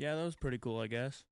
Yeah, that was pretty cool, I guess.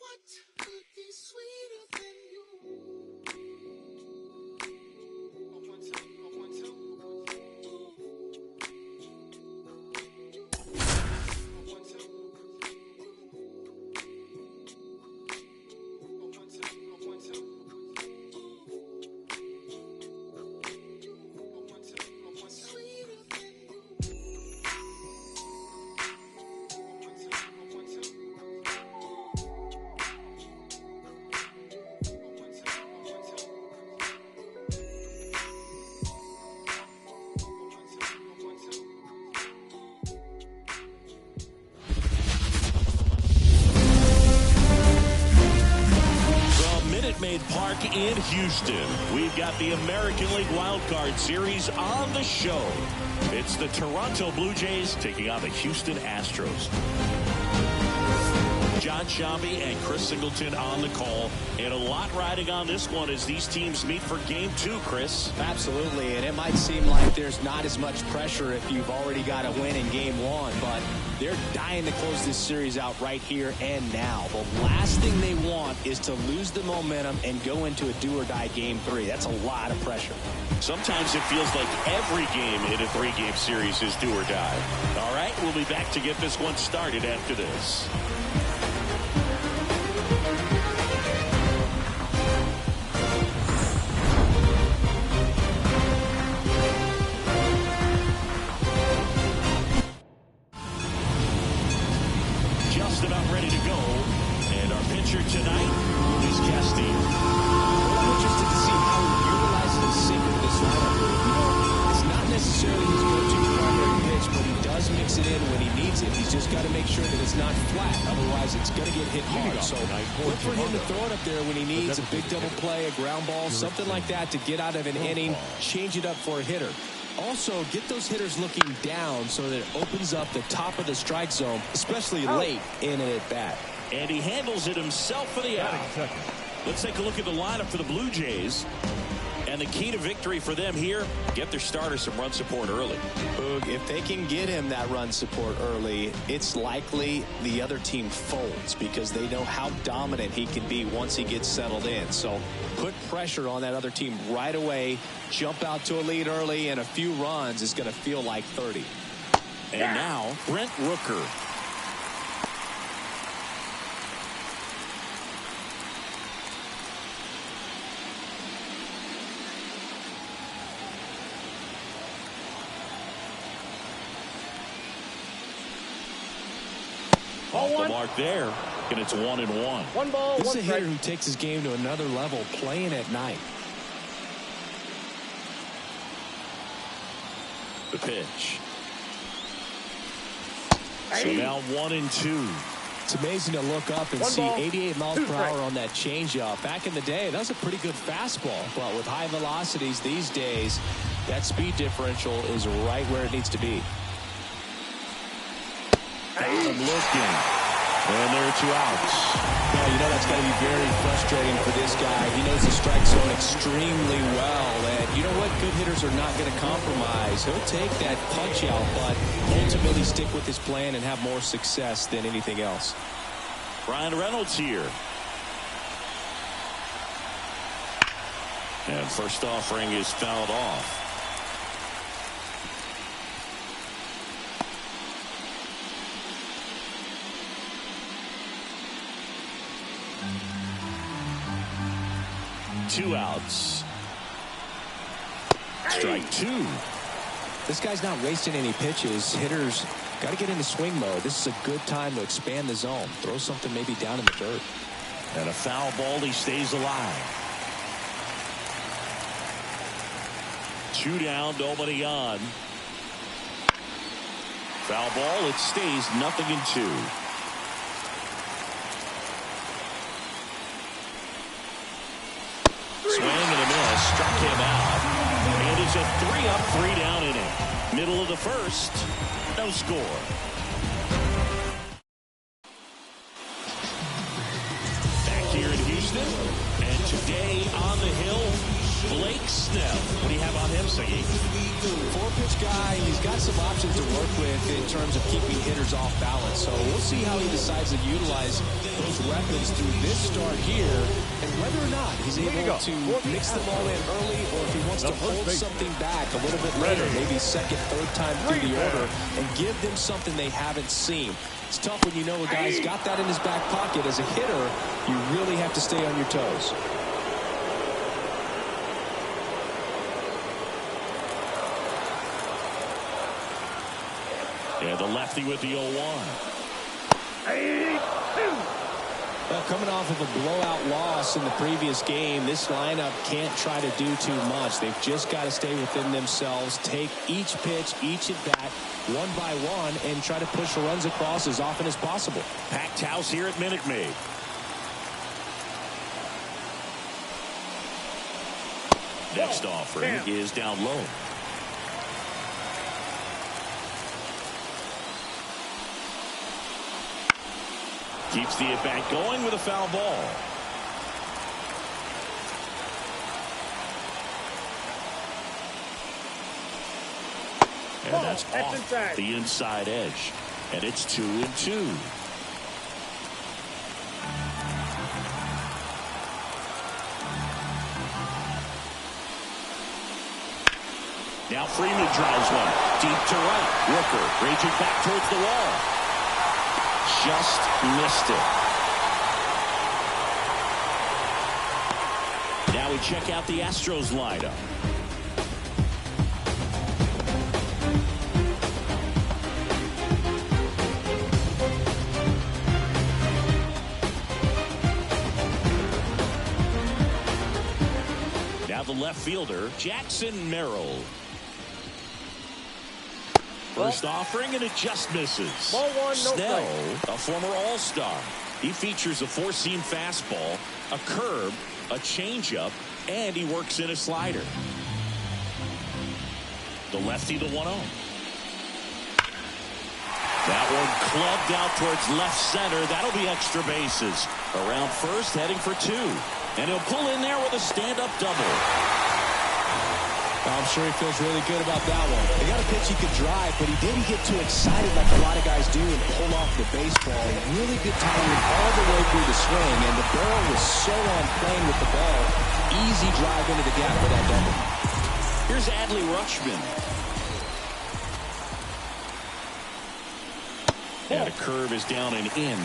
What could be sweeter than you? Maid Park in Houston. We've got the American League Wild Card Series on the show. It's the Toronto Blue Jays taking on the Houston Astros. John Shambi and Chris Singleton on the call, and a lot riding on this one as these teams meet for Game 2, Chris. Absolutely, and it might seem like there's not as much pressure if you've already got a win in Game 1, but they're dying to close this series out right here and now. The last thing they want is to lose the momentum and go into a do-or-die Game 3. That's a lot of pressure. Sometimes it feels like every game in a 3-game series is do or die. All right, we'll be back to get this one started after this. throws it. He's just got to make sure that it's not flat. Otherwise, it's going to get hit hard. So look for him to throw it up there when he needs a big double play, a ground ball, something like that to get out of an inning, change it up for a hitter. Also, get those hitters looking down so that it opens up the top of the strike zone, especially late in an at-bat. And he handles it himself for the out. Let's take a look at the lineup for the Blue Jays. And the key to victory for them here, get their starter some run support early. Boog, if they can get him that run support early, it's likely the other team folds because they know how dominant he can be once he gets settled in. So put pressure on that other team right away, jump out to a lead early, and a few runs is going to feel like 30. And now, Brent Rooker. Off the mark there, and it's 1-1. One ball, this one is a hitter who takes his game to another level playing at night. The pitch. So now 1-2. It's amazing to look up and see 88 miles per hour on that changeup. Back in the day, that was a pretty good fastball. But with high velocities these days, that speed differential is right where it needs to be. Got him looking. And there are 2 outs. Well, you know that's got to be very frustrating for this guy. He knows the strike zone extremely well. And you know what? Good hitters are not going to compromise. He'll take that punch out, but ultimately stick with his plan and have more success than anything else. Ryan Reynolds here. And first offering is fouled off. Two outs. Strike 2. This guy's not wasting any pitches. Hitters got to get into swing mode. This is a good time to expand the zone. Throw something maybe down in the dirt. And a foul ball. He stays alive. 2 down. Nobody on. Foul ball. It stays 0-2. Swing and a miss, struck him out. And it's a 3-up, 3-down inning. Middle of the first, no score. Back here in Houston, and today on the hill, Blake Snell. What do you have on him, Siggy? 4-pitch guy. He's got some options to work with in terms of keeping hitters off balance. So we'll see how he decides to utilize those weapons through this start here, and whether or not he's able to mix them all in early, or if he wants to hold something back a little bit later, maybe second, third time through the order, and give them something they haven't seen. It's tough when you know a guy's got that in his back pocket. As a hitter, you really have to stay on your toes. Yeah, the lefty with the 0-1. Well, coming off of a blowout loss in the previous game, this lineup can't try to do too much. They've just got to stay within themselves, take each pitch, each at bat, one by one, and try to push runs across as often as possible. Packed house here at Minute Maid. Next offering is down low. Keeps the at-bat going with a foul ball. And that's off the inside edge. And it's 2-2. Now Freeman drives one deep to right. Rooker reaching back towards the wall. Just missed it. Now we check out the Astros lineup. Now the left fielder, Jackson Merrill. First offering, and it just misses. Ball one, no Snell, strike. a former All-Star. He features a four-seam fastball, a curve, a changeup, and he works in a slider. The lefty, the 1-0. That one clubbed out towards left center. That'll be extra bases. Around first, heading for two. And he'll pull in there with a stand-up double. I'm sure he feels really good about that one. They got a pitch he could drive, but he didn't get too excited like a lot of guys do and pull off the baseball. Really good timing all the way through the swing, and the barrel was so on plane with the ball. Easy drive into the gap for that double. Here's Adley Rutschman. And a curve is down and in.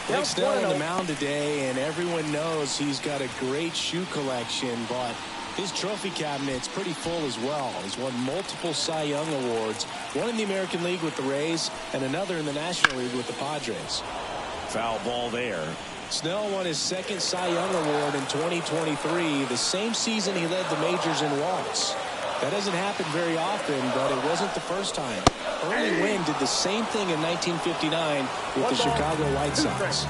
Blake Snell on the mound today, and everyone knows he's got a great shoe collection, but his trophy cabinet's pretty full as well. He's won multiple Cy Young awards, one in the American League with the Rays and another in the National League with the Padres. Foul ball there. Snell won his second Cy Young award in 2023, the same season he led the majors in walks. That doesn't happen very often, but it wasn't the first time. Early Wynn did the same thing in 1959 with the Chicago White Sox.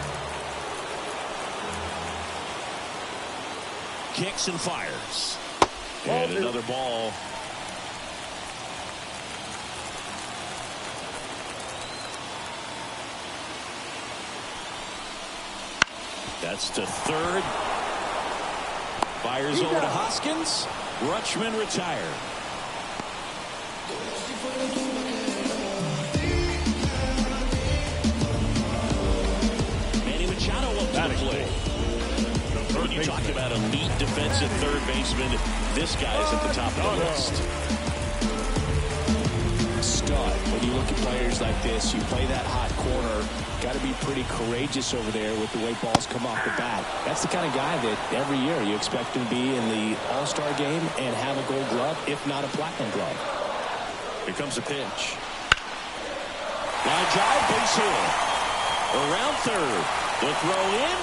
Kicks and fires. And another ball. That's to third. Fires over to Hoskins. Rutschman retired. Manny Machado up to the plate. When you talk about elite defensive third baseman, this guy is at the top of the list. Stud. When you look at players like this, you play that hot corner, got to be pretty courageous over there with the way balls come off the bat. That's the kind of guy that every year you expect him to be in the All-Star game and have a gold glove, if not a platinum glove. Here comes a pitch. Line drive, base hit. Around third. The throw in.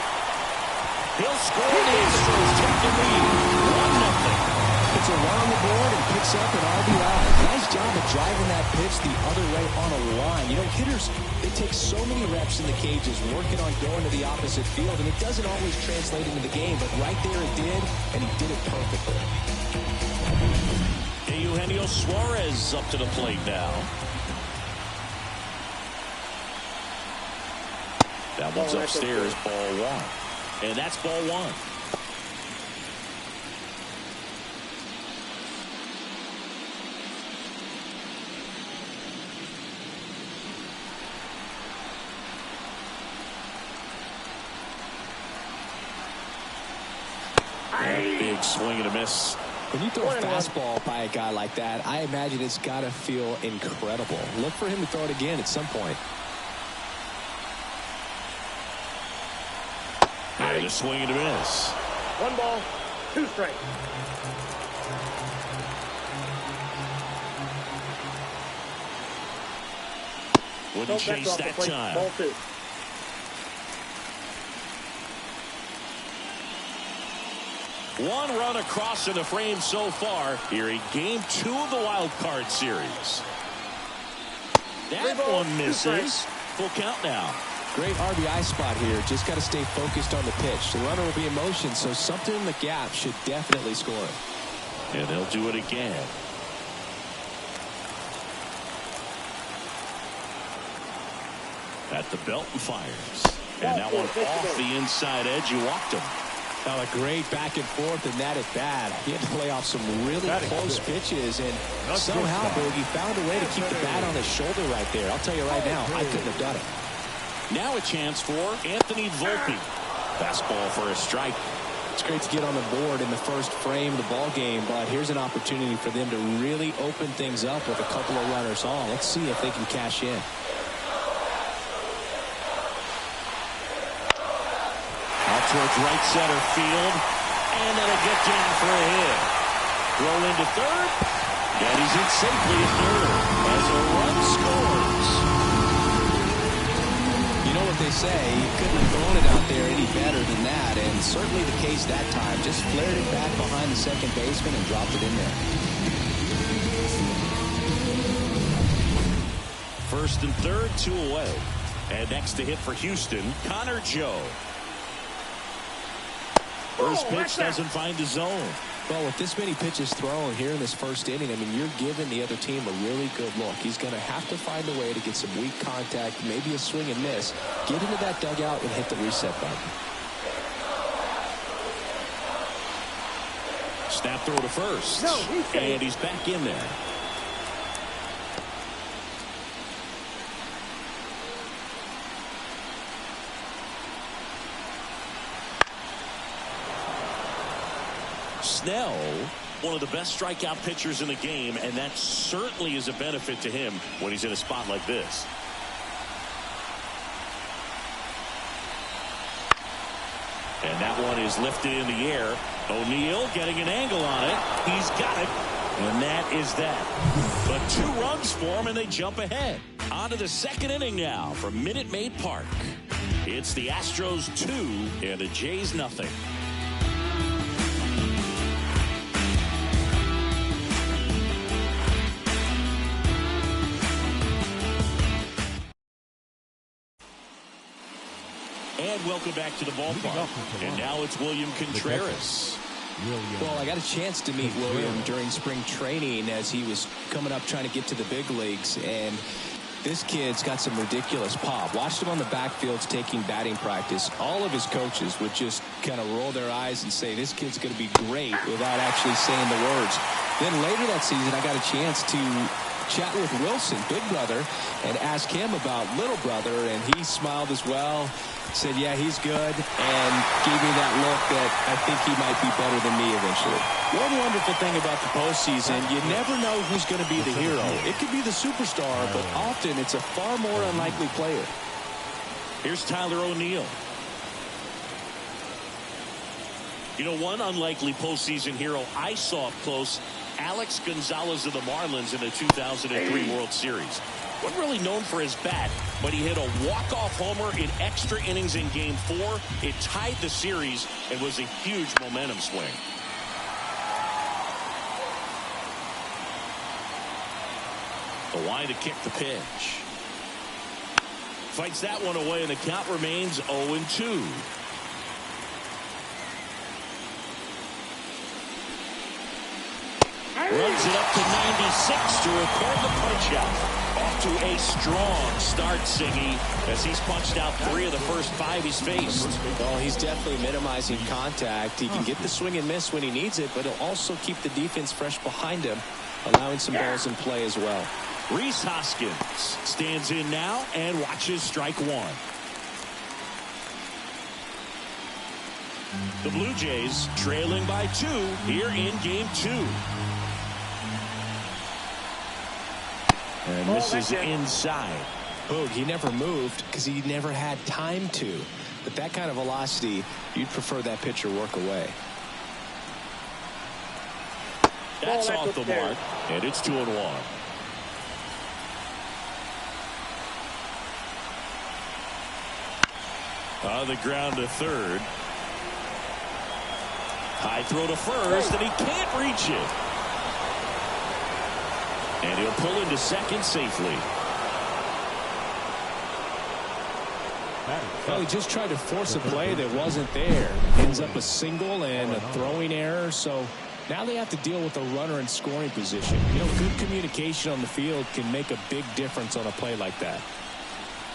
He'll score. The Astros take the lead. 1-0. It's a run on the board and picks up an RBI. Nice job of driving that pitch the other way on a line. You know, hitters, they take so many reps in the cages working on going to the opposite field, and it doesn't always translate into the game, but right there it did, and he did it perfectly. Eugenio Suarez up to the plate now. That one's upstairs, ball one. And that's ball one. Big swing and a miss. When you throw a fastball by a guy like that, I imagine it's got to feel incredible. Look for him to throw it again at some point. And a swing and a miss. 1 ball, 2 strikes. Wouldn't chase that time. Ball 2. One run across in the frame so far here in Game 2 of the Wild Card Series. That one misses. Full count now. Great RBI spot here. Just got to stay focused on the pitch. The runner will be in motion, so something in the gap should definitely score. And they'll do it again. At the belt and fires. And that one off the inside edge. You walked him. Now a great back and forth, and that at bat. He had to play off some really close pitches, and somehow Bogey found a way to keep the bat on his shoulder right there. I'll tell you right now, I couldn't have done it. Now a chance for Anthony Volpe. Fastball for a strike. It's great to get on the board in the first frame of the ball game, but here's an opportunity for them to really open things up with a couple of runners on. Let's see if they can cash in. Towards right center field, and that'll get down for a hit. Throw into third, and he's in safely at third as a run scores. You know what they say, you couldn't have thrown it out there any better than that, and certainly the case that time. Just flared it back behind the second baseman and dropped it in there. First and third, 2 away. And next to hit for Houston, Connor Joe. First pitch doesn't find the zone. Well, with this many pitches thrown here in this first inning, I mean, you're giving the other team a really good look. He's going to have to find a way to get some weak contact, maybe a swing and miss, get into that dugout and hit the reset button. Snap throw to first. And he's back in there. Snell, one of the best strikeout pitchers in the game, and that certainly is a benefit to him when he's in a spot like this. And that one is lifted in the air. O'Neill getting an angle on it. He's got it. And that is that. But 2 runs for him, and they jump ahead. On to the second inning now from Minute Maid Park. It's the Astros 2 and the Jays nothing. And welcome back to the ballpark. And now it's William Contreras. Well, I got a chance to meet William during spring training as he was coming up trying to get to the big leagues. And this kid's got some ridiculous pop. Watched him on the backfields taking batting practice. All of his coaches would just kind of roll their eyes and say, this kid's going to be great, without actually saying the words. Then later that season, I got a chance to chat with Wilson, big brother, and ask him about little brother, and he smiled as well. Said, yeah, he's good, and gave me that look that I think he might be better than me eventually. One wonderful thing about the postseason, you never know who's going to be the hero. It could be the superstar, but often it's a far more unlikely player. Here's Tyler O'Neill. You know, one unlikely postseason hero I saw up close, Alex Gonzalez of the Marlins in the 2003 World Series. Wasn't really known for his bat, but he hit a walk-off homer in extra innings in Game 4. It tied the series and was a huge momentum swing. The line to kick the pitch. Fights that one away, and the count remains 0-2. Runs it up to 96 to record the punch out. Off to a strong start, Siggy, as he's punched out 3 of the first 5 he's faced. Well, he's definitely minimizing contact. He can get the swing and miss when he needs it, but he'll also keep the defense fresh behind him, allowing some balls in play as well. Rhys Hoskins stands in now and watches strike 1. The Blue Jays trailing by 2 here in Game 2. And this is inside. Boog, he never moved because he never had time to. But that kind of velocity, you'd prefer that pitcher work away. That's off the mark, and it's 2-1. On the ground to third. High throw to first, and he can't reach it. And he'll pull into second safely. Well, he just tried to force a play that wasn't there. Ends up a single and a throwing error. So now they have to deal with a runner in scoring position. You know, good communication on the field can make a big difference on a play like that.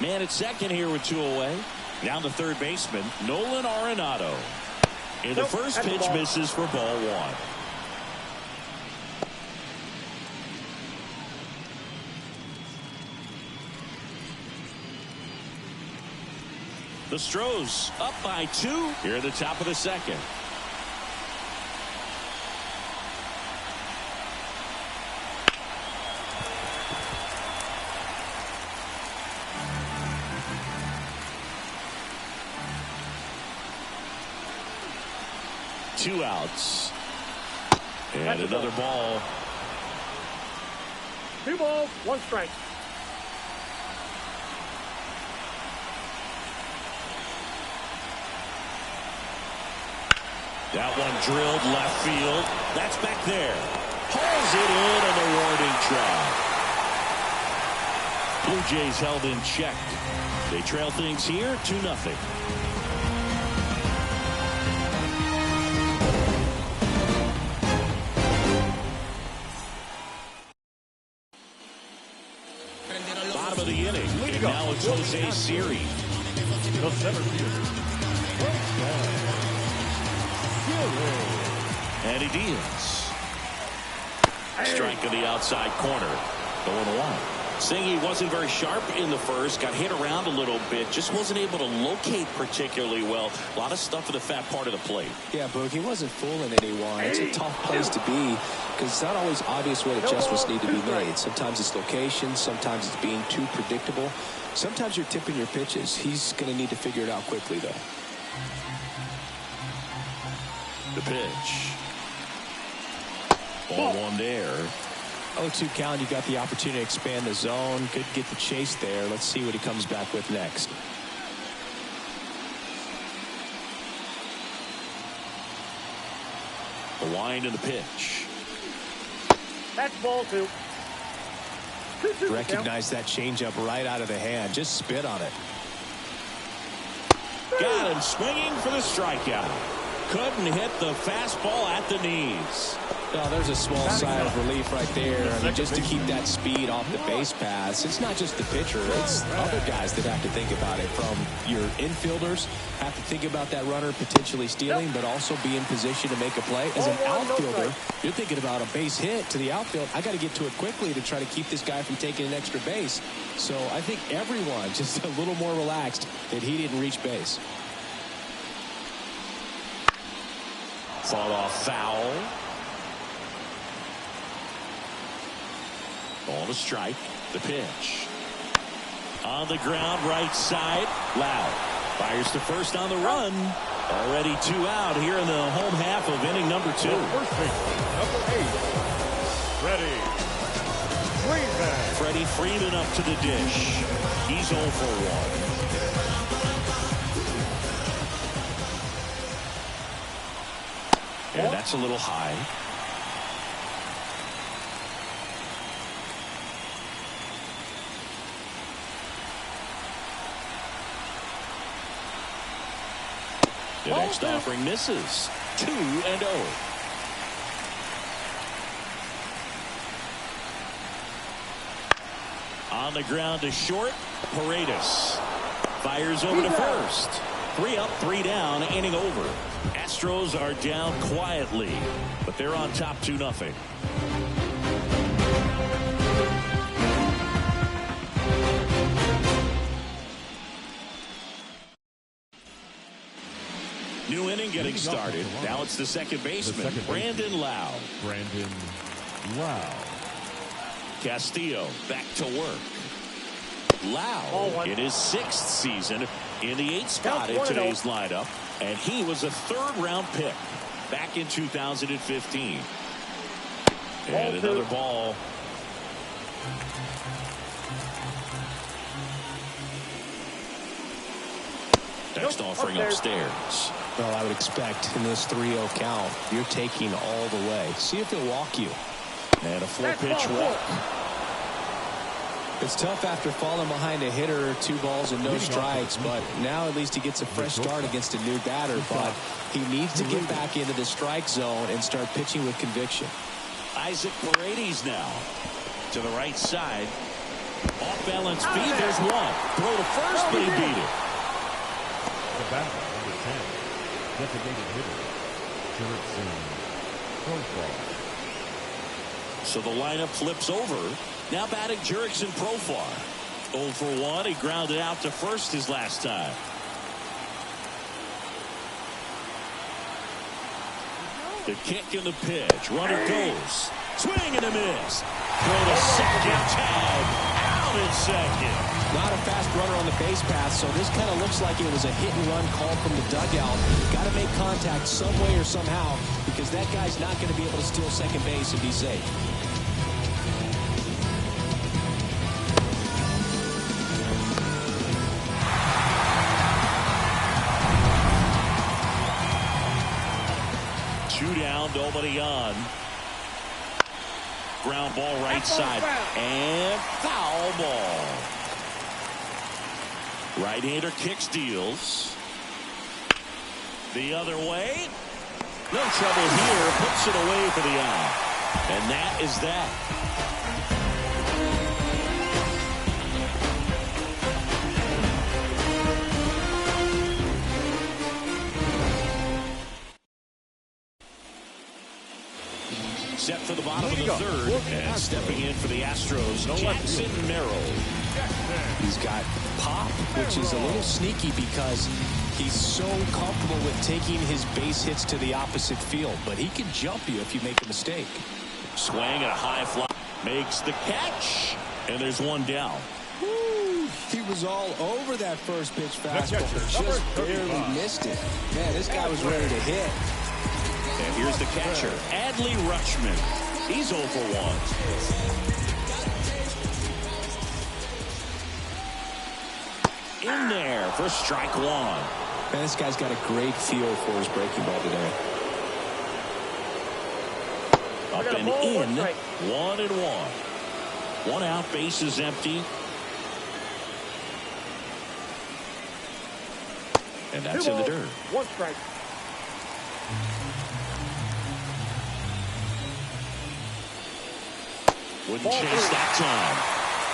Man at second here with 2 away. Now the third baseman, Nolan Arenado. And the first pitch misses for ball 1. The Astros up by 2 here at the top of the second. Two outs. And another ball. 2 balls, 1 strike. That one drilled left field. That's back there. Pulls it in on the warning track. Blue Jays held in check. They trail things here 2-0. Bottom of the inning. And now it's Jose Siri. The center fielder. Eddie Diaz. Strike in the outside corner. 0-1. Saying he wasn't very sharp in the first, got hit around a little bit, just wasn't able to locate particularly well. A lot of stuff in the fat part of the plate. Yeah, Boog, he wasn't fooling anyone. It's a tough place to be because it's not always obvious what adjustments need to be made. Sometimes it's location, sometimes it's being too predictable. Sometimes you're tipping your pitches. He's going to need to figure it out quickly, though. The pitch. 0-1 there. 0-2 count. You got the opportunity to expand the zone. Could get the chase there. Let's see what he comes back with next. The wind and the pitch. That's ball 2. Recognize that changeup right out of the hand. Just spit on it. Got him swinging for the strikeout. Couldn't hit the fastball at the knees. No, there's a small sigh of relief right there. I mean, just to keep that speed off the base pass. It's not just the pitcher. It's other guys that have to think about it. From your infielders, have to think about that runner potentially stealing, but also be in position to make a play. As an outfielder, you're thinking about a base hit to the outfield. I got to get to it quickly to try to keep this guy from taking an extra base. So I think everyone just a little more relaxed that he didn't reach base. Fought off foul. Ball to strike. The pitch. On the ground, right side. Loud. Fires to first on the run. Already 2 out here in the home half of inning number 2. First baseman, number 8. Freddie Freeman. Freddie Freeman up to the dish. He's 0 for 1. And that's a little high. The next offering misses. 2-0. On the ground to short. Paredes fires over to first. 3 up, 3 down, inning over. Astros are down quietly, but they're on top 2-0. New inning getting started. Now it's the second baseman, Brandon Lau. Castillo back to work. Lau in his 6th season in the 8th spot in today's lineup, and he was a 3rd-round pick back in 2015. And another ball. Next offering upstairs. Well, I would expect in this 3-0 count, you're taking all the way. See if he'll walk you. And a 4-pitch walk. It's tough after falling behind a hitter, 2 balls and no strikes, but now at least he gets a fresh start against a new batter, but he needs to get back into the strike zone and start pitching with conviction. Isaac Paredes now to the right side. Off balance feed, there's one. Throw to first, but he beat it. The batter, number 10, designated hitter, Jurickson Profar. So the lineup flips over. Now batting Jurickson Profar. 0 for 1. He grounded out to first his last time. The kick and the pitch. Runner goes. Swing and a miss. Throw to second. Tag. Out at second. Not a fast runner on the base path, so this kind of looks like it was a hit-and-run call from the dugout. Got to make contact some way or somehow, because that guy's not going to be able to steal second base and be safe. Two down, nobody on. Ground ball right side. And foul ball. Right-hander kicks, deals. The other way. No trouble here. Puts it away for the out. And that is that. Set for the bottom of the third. And stepping in for the Astros, Jackson Merrill. He's got pop, which is a little sneaky because he's so comfortable with taking his base hits to the opposite field. But he can jump you if you make a mistake. Swing and a high fly. Makes the catch. And there's one down. Woo, he was all over that first pitch fastball. Just barely missed it. Man, this guy was ready to hit. And here's the catcher, Adley Rutschman. He's 0 for 1. In there for strike one. Man, this guy's got a great feel for his breaking ball today. Up and in, 1-1. One out, base is empty. And that's in the dirt. One strike. Wouldn't chase that time.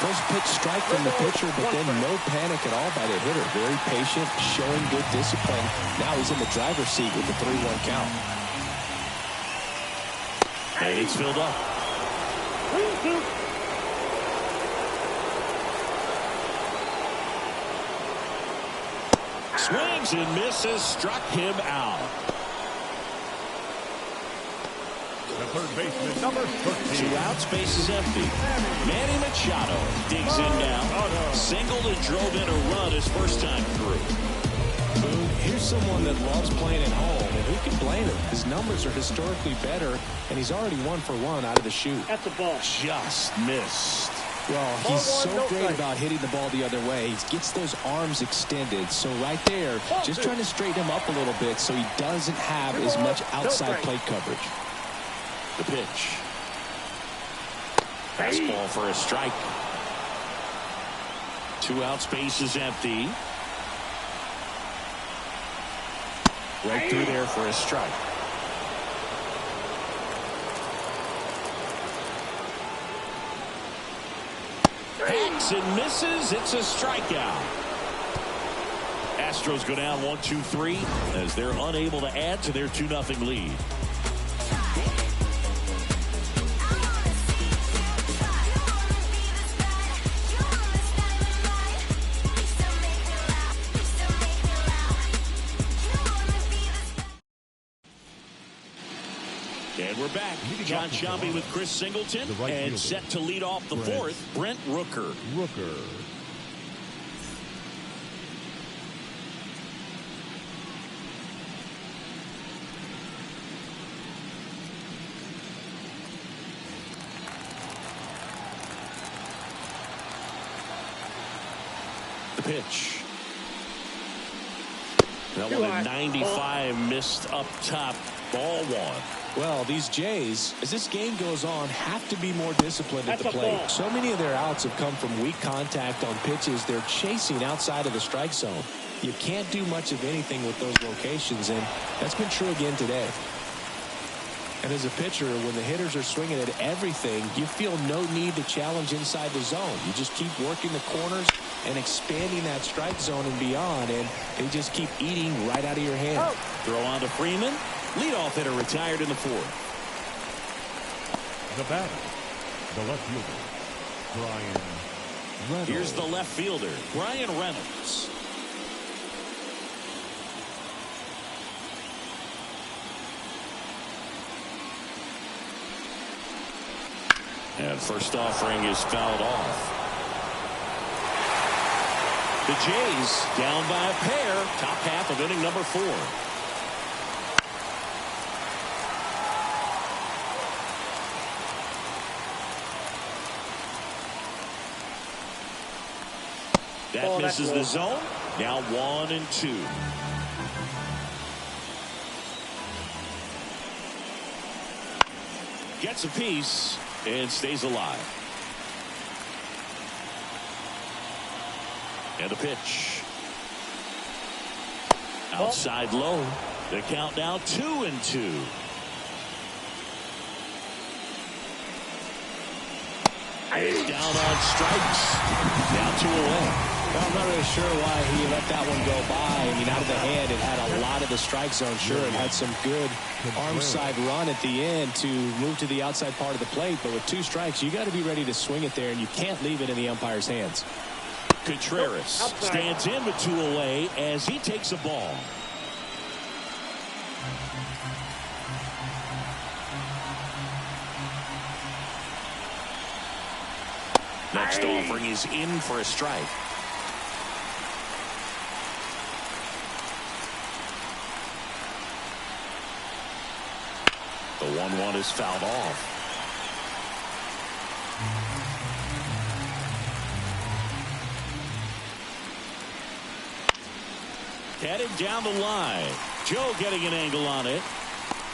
First pitch strike from the pitcher, but then no panic at all by the hitter. Very patient, showing good discipline. Now he's in the driver's seat with the 3-1 count. And it's filled up. 3-2. Swings and misses, struck him out. The third baseman, number 13. 2 outs, base is empty. Manny Machado digs in now. Singled and drove in a run his first time through. Boone, here's someone that loves playing at home, and who can blame him? His numbers are historically better, and he's already 1 for 1 out of the chute. That's a ball. Just missed. Well, he's so great about hitting the ball the other way. He gets those arms extended. So right there, just trying to straighten him up a little bit so he doesn't have as much outside plate coverage. The pitch. Fastball for a strike. 2 outs, base is empty. Right through there for a strike. Hacks and misses. It's a strikeout. Astros go down 1-2-3 as they're unable to add to their 2-0 lead. And we're back. John Shelby with Chris Singleton. And set to lead off the fourth, Brent Rooker. The pitch. That one at 95, missed up top. Ball 1. Well, these Jays, as this game goes on, have to be more disciplined at the plate. So many of their outs have come from weak contact on pitches they're chasing outside of the strike zone. You can't do much of anything with those locations, and that's been true again today. And as a pitcher, when the hitters are swinging at everything, you feel no need to challenge inside the zone. You just keep working the corners and expanding that strike zone and beyond, and they just keep eating right out of your hand. Throw on to Freeman. Leadoff hitter retired in the 4th. The batter, the left fielder, Brian Reynolds. Here's the left fielder, Brian Reynolds. And first offering is fouled off. The Jays down by a pair, top half of inning number 4. That misses the zone. Now 1-2. Gets a piece and stays alive. And the pitch. Outside low. The count now 2-2. He's down on strikes. Now 2 away. Well, I'm not really sure why he let that one go by. I mean, out of the hand, it had a lot of the strike zone. Sure, it had some good arm side run at the end to move to the outside part of the plate. But with 2 strikes, you got to be ready to swing it there, and you can't leave it in the umpire's hands. Contreras stands in with 2 away as he takes a ball. Next offering is in for a strike. The 1-1 is fouled off. Headed down the line. Joe getting an angle on it.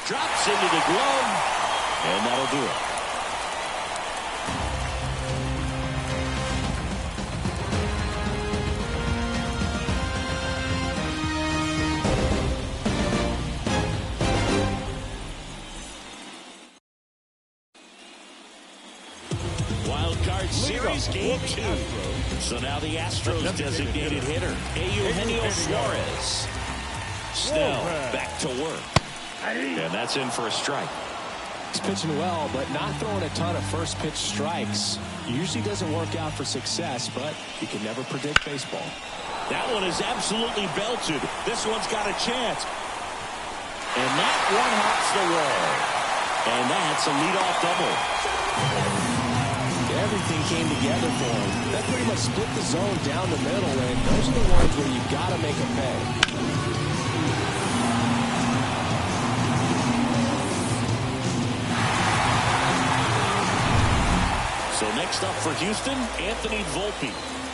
Drops into the glove. And that'll do it. Series game 2. So now the Astros designated hitter, Eugenio Suarez. Snell back to work. And that's in for a strike. He's pitching well, but not throwing a ton of first pitch strikes. Usually doesn't work out for success, but you can never predict baseball. That one is absolutely belted. This one's got a chance. And that one hops the wall. And that's a leadoff double. Everything came together for him. That pretty much split the zone down the middle, and those are the ones where you've got to make a pay. So next up for Houston, Anthony Volpe.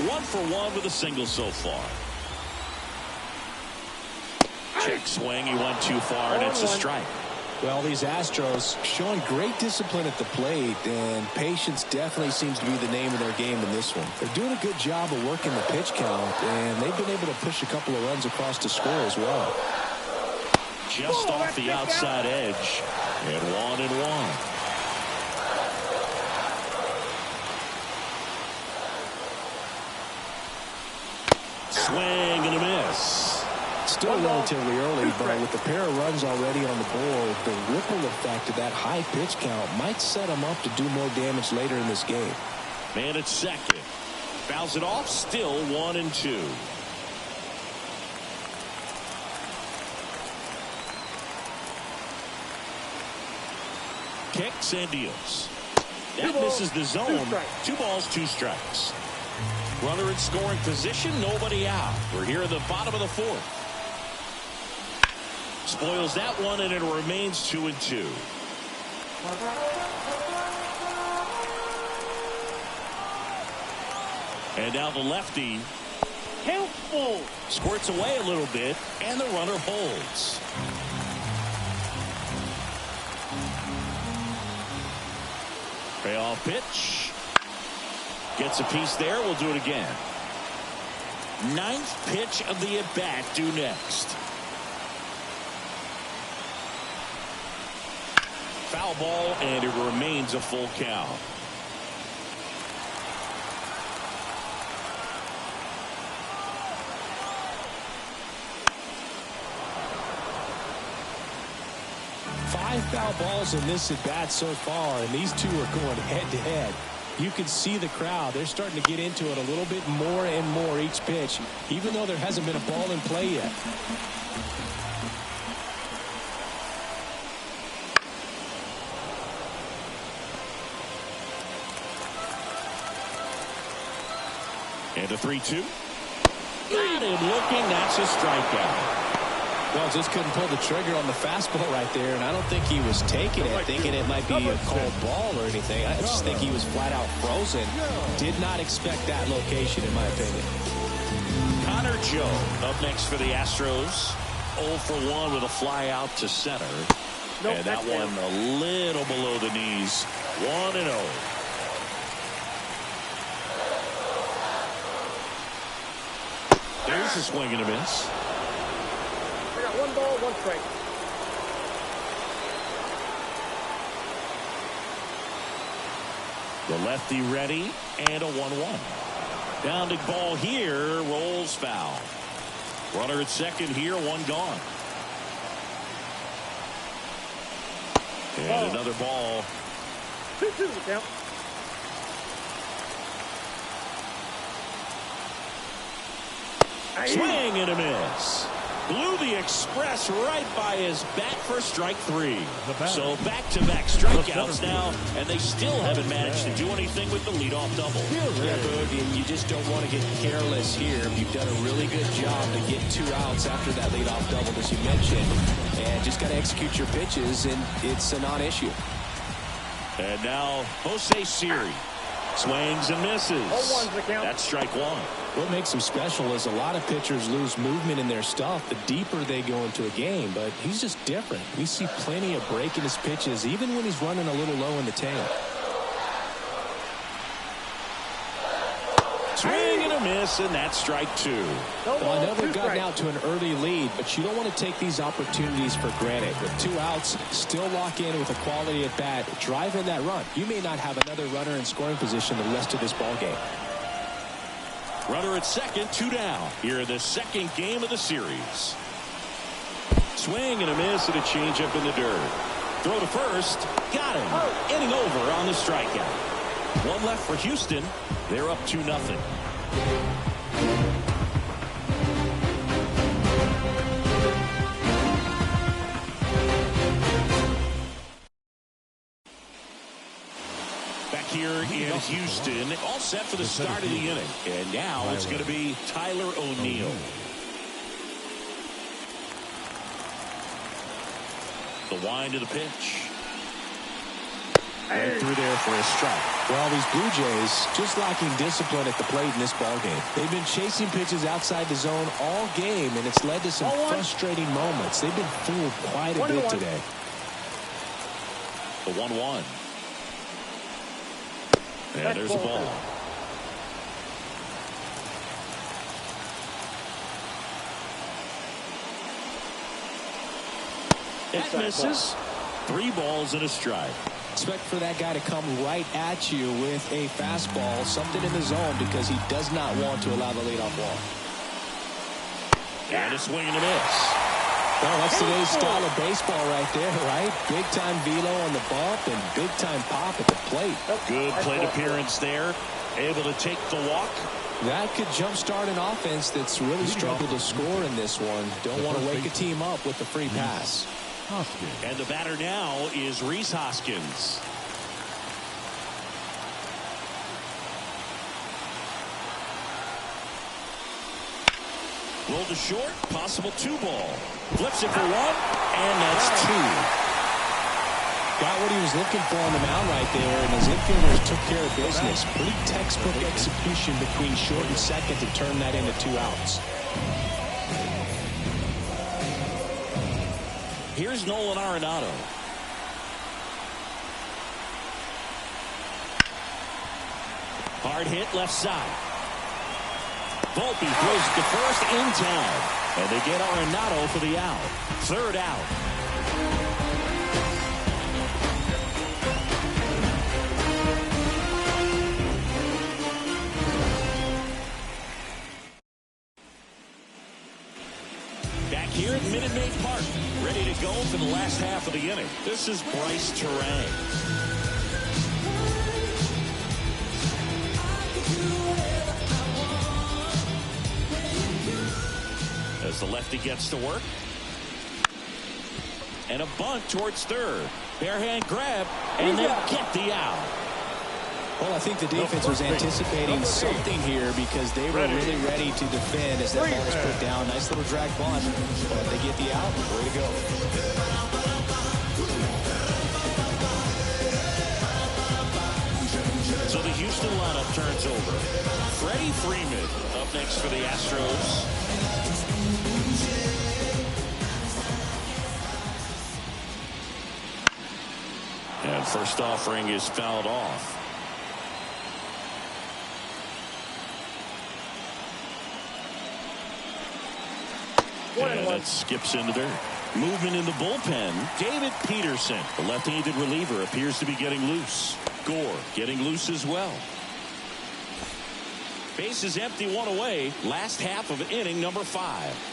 1 for 1 with a single so far. Check swing. He went too far, and it's a strike. Well, these Astros showing great discipline at the plate, and patience definitely seems to be the name of their game in this one. They're doing a good job of working the pitch count, and they've been able to push a couple of runs across to score as well. Just off the outside edge, and 1-1. Swing and a miss. Still relatively early, but with the pair of runs already on the board, the ripple effect of that high pitch count might set him up to do more damage later in this game. Man at second. Fouls it off, still 1-2. Kicks and deals. That misses the zone. 2 balls, 2 strikes. Runner in scoring position, nobody out. We're here in the bottom of the 4th. Spoils that one, and it remains 2-2. And now the lefty squirts away a little bit, and the runner holds. Payoff pitch. Gets a piece there. We'll do it again. 9th pitch of the at-bat due next. Foul ball, and it remains a full count. Five foul balls in this at-bat so far, and these two are going head-to-head. You can see the crowd. They're starting to get into it a little bit more and more each pitch, even though there hasn't been a ball in play yet. And a 3-2. Got him looking. That's a strikeout. Well, just couldn't pull the trigger on the fastball right there, and I don't think he was taking it, thinking it might be a called ball or anything. I just think he was flat out frozen. Did not expect that location, in my opinion. Connor Joe up next for the Astros. 0 for 1 with a fly out to center. And that one a little below the knees. 1-0. There's a swing and a miss. 1 ball, 1 strike. The lefty ready, and a 1-1. Downed ball here, rolls foul. Runner at second here, 1 gone. And another ball. 2-2 the count. Swing and a miss. Blew the express right by his bat for strike 3. So back-to-back strikeouts now, and they still haven't managed to do anything with the leadoff double. Yeah, Boogie, you just don't want to get careless here. You've done a really good job to get 2 outs after that leadoff double, as you mentioned, and just got to execute your pitches, and it's a non-issue. And now Jose Siri swings and misses. 0-1's the count. That's strike 1. What makes him special is a lot of pitchers lose movement in their stuff the deeper they go into a game, but he's just different. We see plenty of break in his pitches, even when he's running a little low in the tail. Swing and a miss, and that's strike 2. Well, I know they've gotten out to an early lead, but you don't want to take these opportunities for granted. With 2 outs, still lock in with a quality at bat, drive in that run. You may not have another runner in scoring position the rest of this ball game. Runner at second, 2 down. Here in the second game of the series. Swing and a miss, and a changeup in the dirt. Throw to first, got him. Inning over on the strikeout. 1 left for Houston. They're up 2-0. Back here in Houston, all set for the start of the inning. And now it's going to be Tyler O'Neill. The wind of the pitch. Right through there for a strike. Well, these Blue Jays just lacking discipline at the plate in this ball game. They've been chasing pitches outside the zone all game, and it's led to some frustrating moments. They've been fooled quite a bit today. The 1-1. And there's a ball. That misses. 3 balls and a strike. Expect for that guy to come right at you with a fastball, something in the zone, because he does not want to allow the leadoff walk. And a swing and a miss. Well, that's today's style of baseball right there, right? Big time velo on the bump and big time pop at the plate. Good plate appearance there. Able to take the walk. That could jumpstart an offense that's really struggled to score in this one. Don't want to wake a team up with the free pass. And the batter now is Rhys Hoskins. Rolled to short, possible 2-ball. Flips it for 1, and that's 2. Got what he was looking for on the mound right there, and his infielders took care of business. Pretty textbook execution between short and second to turn that into 2 outs. Here's Nolan Arenado. Hard hit left side. Volpe throws it to first in time. And they get Arenado for the out. 3rd out. Back here at Minute Maid Park. Ready to go for the last half of the inning. This is Bryce Terang. As the lefty gets to work. And a bunt towards third. Bare hand grab, and they get the out. Well, I think the defense was anticipating something here because they were really ready to defend as that ball was put down. Nice little drag bunt, but they get the out. Way to go. So the Houston lineup turns over. Freddie Freeman up next for the Astros. And first offering is fouled off. And that skips into dirt. Movement in the bullpen. David Peterson, the left-handed reliever, appears to be getting loose. Gore getting loose as well. Base is empty, one away. Last half of inning number 5.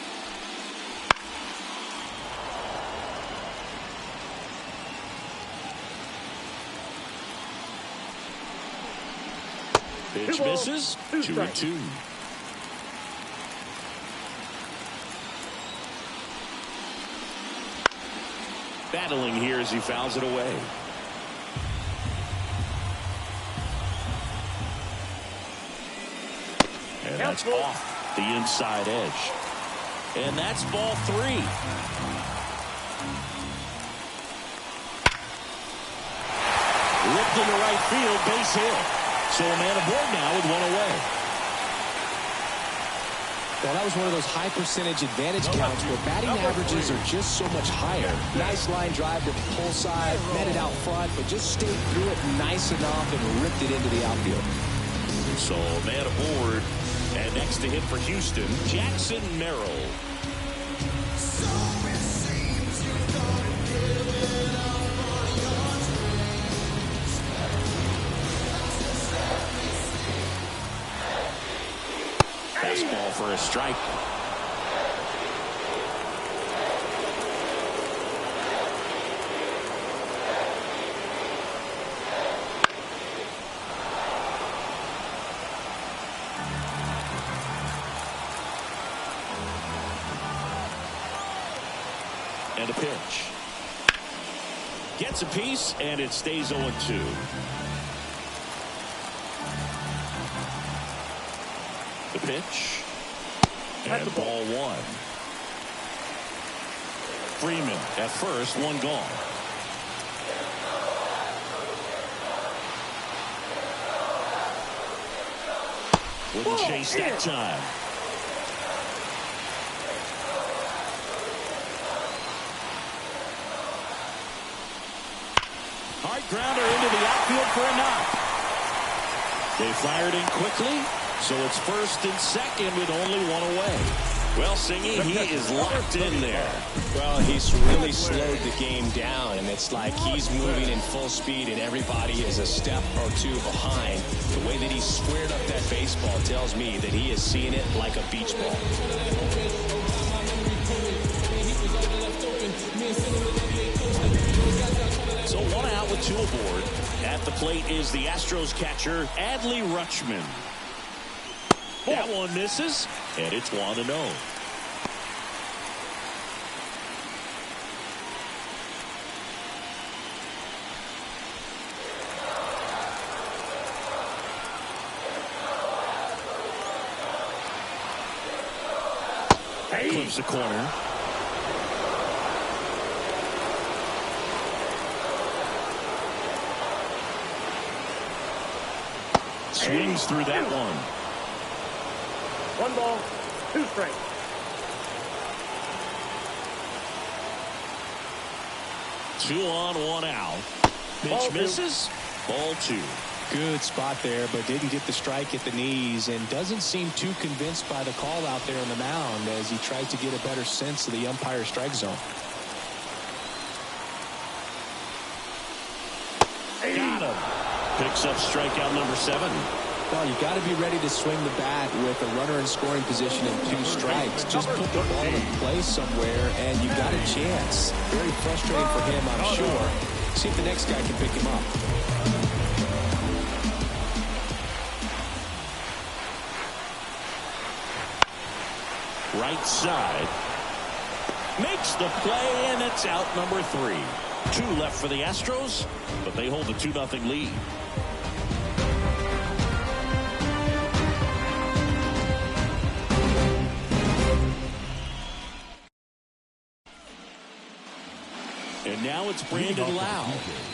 Pitch misses. 2-2. Battling here as he fouls it away. And that's off the inside edge. And that's ball 3. Ripped into right field, base hit. So a man aboard now with 1 away. Well, that was one of those high percentage advantage counts where batting averages are just so much higher. Nice line drive to the pull side, met it out front, but just stayed through it nice enough and ripped it into the outfield. So a man aboard, and next to hit for Houston, Jackson Merrill. Fastball for a strike. And a pitch. Gets a piece, and it stays 0-2. The pitch. And ball 1. Freeman at first, 1 gone. Wouldn't chase that time. Hard grounder into the outfield for a knock. They fired in quickly, so it's first and second with only 1 away. Well, Singy, he is locked in there. Well, he's really slowed the game down, and it's like he's moving in full speed, and everybody is a step or 2 behind. The way that he squared up that baseball tells me that he is seeing it like a beach ball. So 1 out with 2 aboard. At the plate is the Astros catcher, Adley Rutschman. That one misses, and it's 1-0. Clips the corner. Swings through that one. 1 ball, 2 strikes. Two on, 1 out. Pitch misses. Ball 2. Good spot there, but didn't get the strike at the knees, and doesn't seem too convinced by the call out there on the mound as he tried to get a better sense of the umpire strike zone. Got him. Picks up strikeout number 7. Well, you got to be ready to swing the bat with a runner in scoring position and 2 strikes. Just put the ball in place somewhere, and you got a chance. Very frustrating for him, I'm sure. See if the next guy can pick him up. Right side. Makes the play, and it's out number 3. 2 left for the Astros, but they hold a 2-0 lead. And now it's Brandon Lau.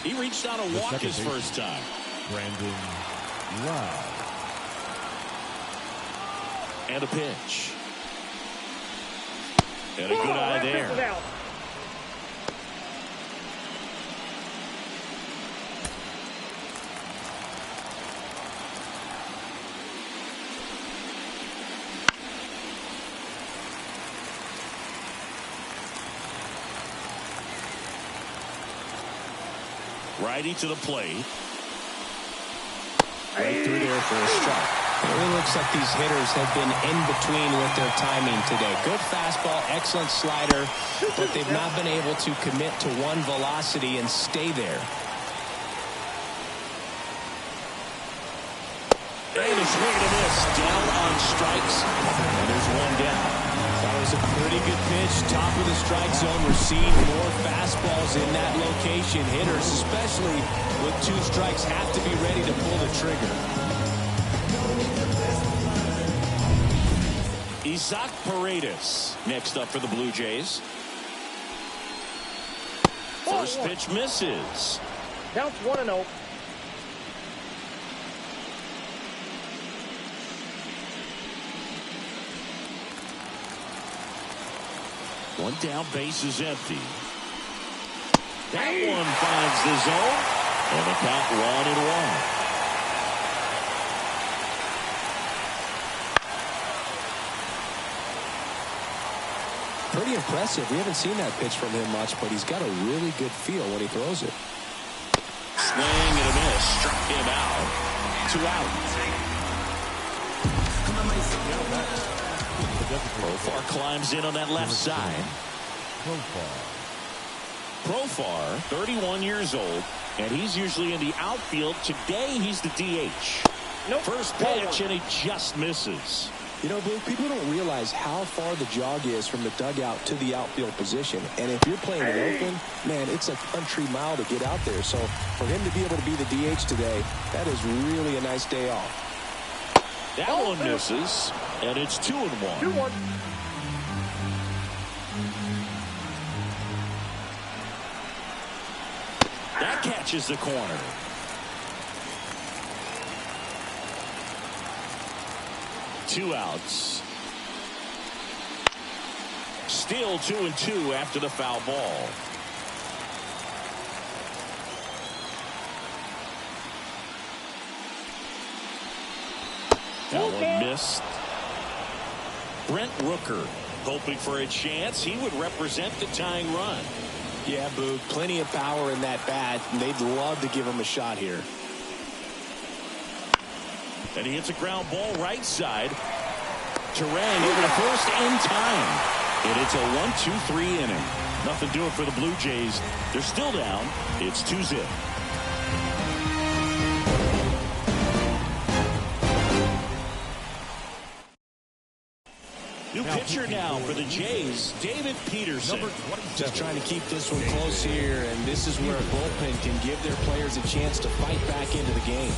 He reached out a walk his first time. Brandon Lau. And a pitch. And a good eye there. Righty to the plate. Right through there for a strike. It really looks like these hitters have been in between with their timing today. Good fastball, excellent slider, but they've not been able to commit to one velocity and stay there. And a swing and a miss. Down on strikes. And there's one down. That was a pretty good pitch. Top of the strike zone. We're seeing more fastballs in that location. Hitters, especially with 2 strikes, have to be ready to pull the trigger. Isaac Paredes next up for the Blue Jays. First pitch misses. Counts 1-0. One down, base is empty. That one finds the zone. And the count 1-1. Pretty impressive. We haven't seen that pitch from him much, but he's got a really good feel when he throws it. Swing and a miss. Struck him out. 2 out. Profar climbs in on that left side. Profar, 31 years old, and he's usually in the outfield. Today, he's the DH. First pitch, and he just misses. You know, Blue, people don't realize how far the jog is from the dugout to the outfield position. And if you're playing in Oakland, man, it's a country mile to get out there. So for him to be able to be the DH today, that is really a nice day off. That one misses, and it's 2-1. 2-1. That catches the corner. Two outs. Still 2-2 after the foul ball. That one missed. Brent Rooker hoping for a chance. He would represent the tying run. Yeah, Boog, plenty of power in that bat, and they'd love to give him a shot here. And he hits a ground ball right side. Turang over to first in time. And it's a 1-2-3 inning. Nothing doing for the Blue Jays. They're still down. It's 2-0. New pitcher now for the Jays, David Peterson. Just trying to keep this one close here, and this is where a bullpen can give their players a chance to fight back into the game.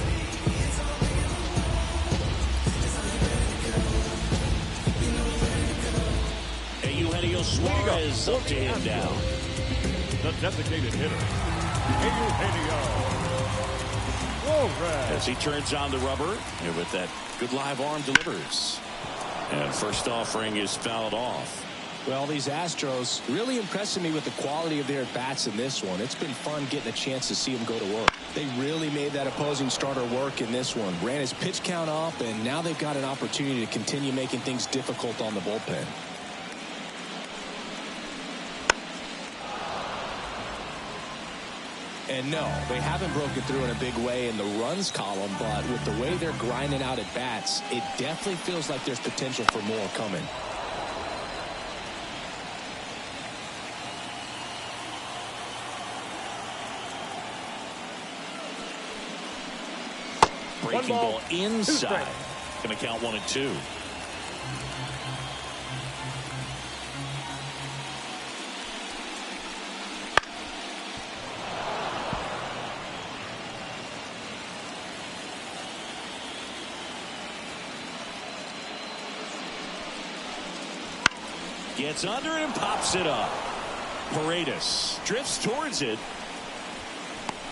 Eugenio Suarez up to him down. The designated hitter, Eugenio Suarez. As he turns on the rubber, and with that good live arm delivers. And first offering is fouled off. Well, these Astros really impressing me with the quality of their bats in this one. It's been fun getting a chance to see them go to work. They really made that opposing starter work in this one. Ran his pitch count up, and now they've got an opportunity to continue making things difficult on the bullpen. And no, they haven't broken through in a big way in the runs column, but with the way they're grinding out at bats, it definitely feels like there's potential for more coming. Breaking ball inside. Going to count 1-2. Gets under it and pops it up. Paredes drifts towards it.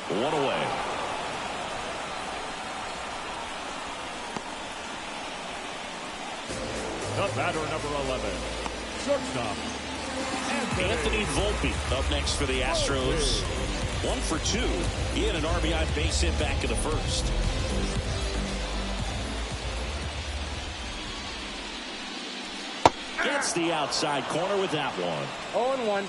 One away. The batter, number 11, shortstop, Anthony Volpe up next for the Astros. 1 for 2. He had an RBI base hit back in the first. Gets the outside corner with that one. 0-1.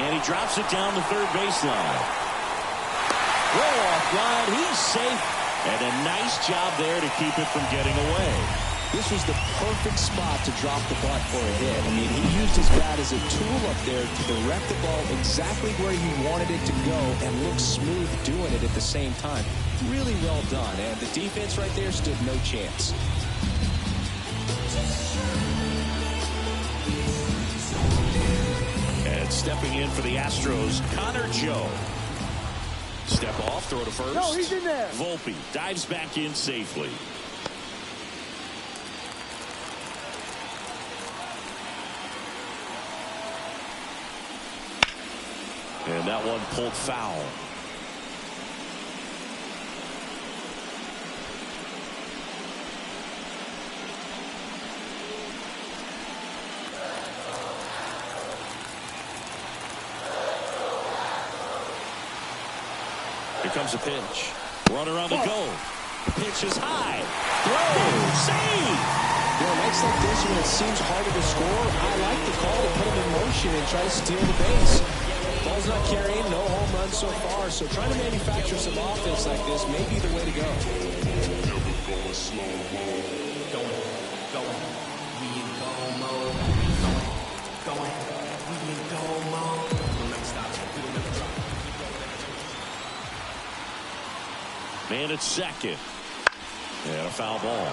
And he drops it down the third baseline. Roll off line. He's safe. And a nice job there to keep it from getting away. This was the perfect spot to drop the butt for a hit. I mean, he used his bat as a tool up there to direct the ball exactly where he wanted it to go and look smooth doing it at the same time. Really well done. And the defense right there stood no chance. And stepping in for the Astros, Connor Joe. Step off, throw to first. No, he's in there. Volpe dives back in safely. And that one pulled foul. Here comes a pitch. Runner on the go. Pitch is high. Throw. Save. You know, nights like this when it seems harder to score, I like the call to put him in motion and try to steal the base. Ball's not carrying, no home runs so far, so trying to manufacture some offense like this may be the way to go. Never going slow mo. Going. We in go mode. Going. We in go mode. We'll never stop. We'll never drop. Man at second. And a foul ball.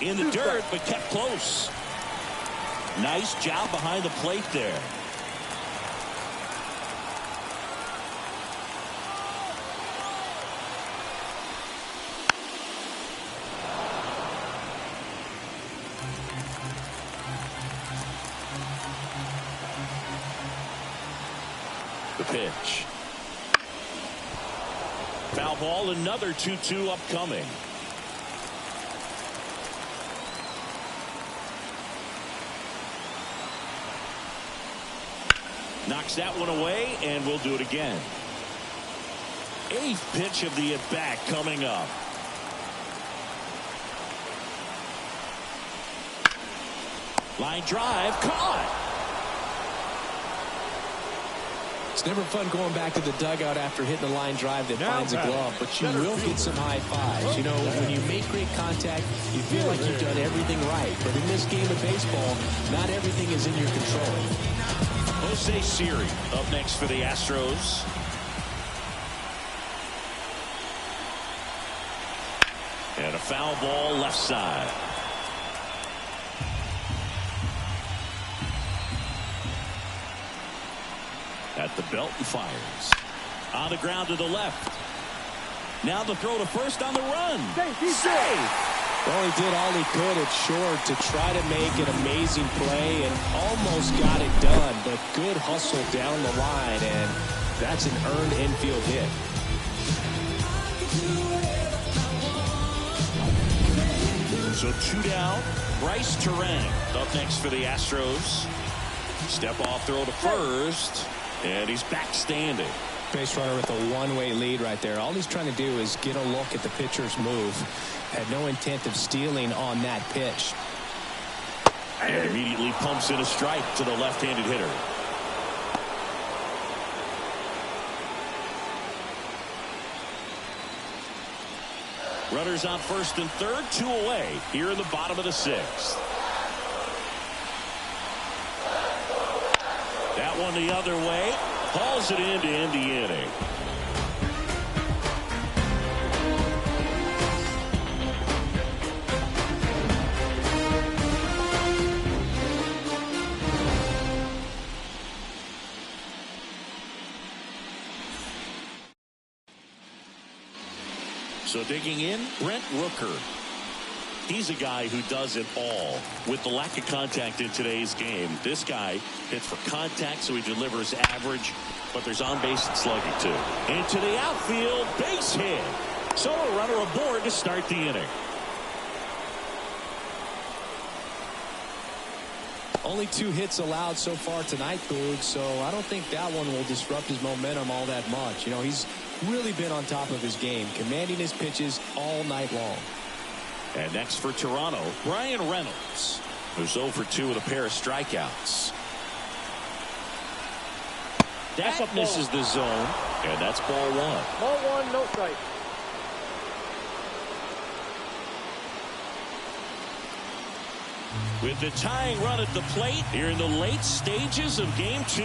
In the dirt, but kept close. Nice job behind the plate there. The pitch. Foul ball, another 2-2 upcoming. Knocks that one away, and we'll do it again. Eighth pitch of the at-bat coming up. Line drive, caught. It's never fun going back to the dugout after hitting a line drive that finds a glove, but you will get some high fives. You know, when you make great contact, you feel like you've done everything right. But in this game of baseball, not everything is in your control. Jose Siri up next for the Astros. And a foul ball left side. At the belt and fires. On the ground to the left. Now the throw to first on the run. Safe. Well, he did all he could at short to try to make an amazing play and almost got it done, but good hustle down the line, and that's an earned infield hit. So 2 down. Bryce Terang up next for the Astros. Step off throw to first, and he's back standing. Base runner with a one-way lead right there. All he's trying to do is get a look at the pitcher's move. Had no intent of stealing on that pitch. And immediately pumps in a strike to the left-handed hitter. Runners on first and third, 2 away here in the bottom of the 6th. That one the other way. Hauls it in to end the inning. So digging in, Brent Rooker. He's a guy who does it all. With the lack of contact in today's game, this guy hits for contact, so he delivers average, but there's on base and slugging too. Into the outfield, base hit. So a runner aboard to start the inning. Only 2 hits allowed so far tonight, Boog, so I don't think that one will disrupt his momentum all that much. You know, he's really been on top of his game, commanding his pitches all night long. And next for Toronto, Brian Reynolds, who's 0 for 2 with a pair of strikeouts. That misses the zone, and that's ball 1. Ball 1, no strike. With the tying run at the plate here in the late stages of game 2.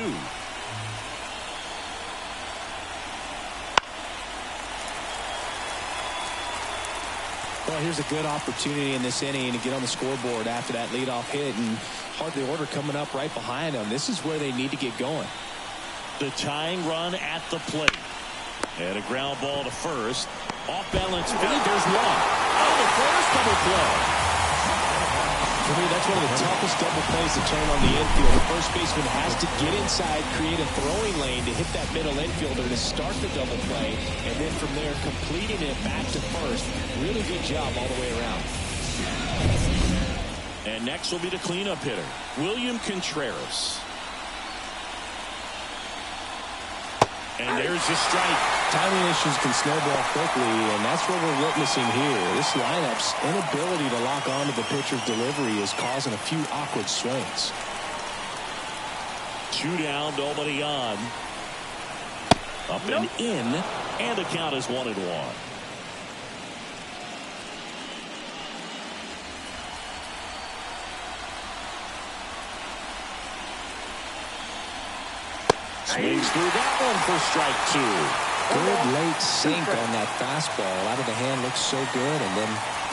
Well, here's a good opportunity in this inning to get on the scoreboard after that leadoff hit, and hardly order coming up right behind them. This is where they need to get going. The tying run at the plate. And a ground ball to first. Off balance feed. There's one. Oh, the first double play. For me, that's one of the toughest double plays to turn on the infield. The first baseman has to get inside, create a throwing lane to hit that middle infielder to start the double play, and then from there completing it back to first. Really good job all the way around. And next will be the cleanup hitter, William Contreras. And there's a strike. Timing issues can snowball quickly, and that's what we're witnessing here. This lineup's inability to lock onto the pitcher's delivery is causing a few awkward swings. 2 down, nobody on. Up and in, and the count is 1-1. Swings through that one for strike 2. Good late sink on that fastball. Out of the hand, looks so good, and then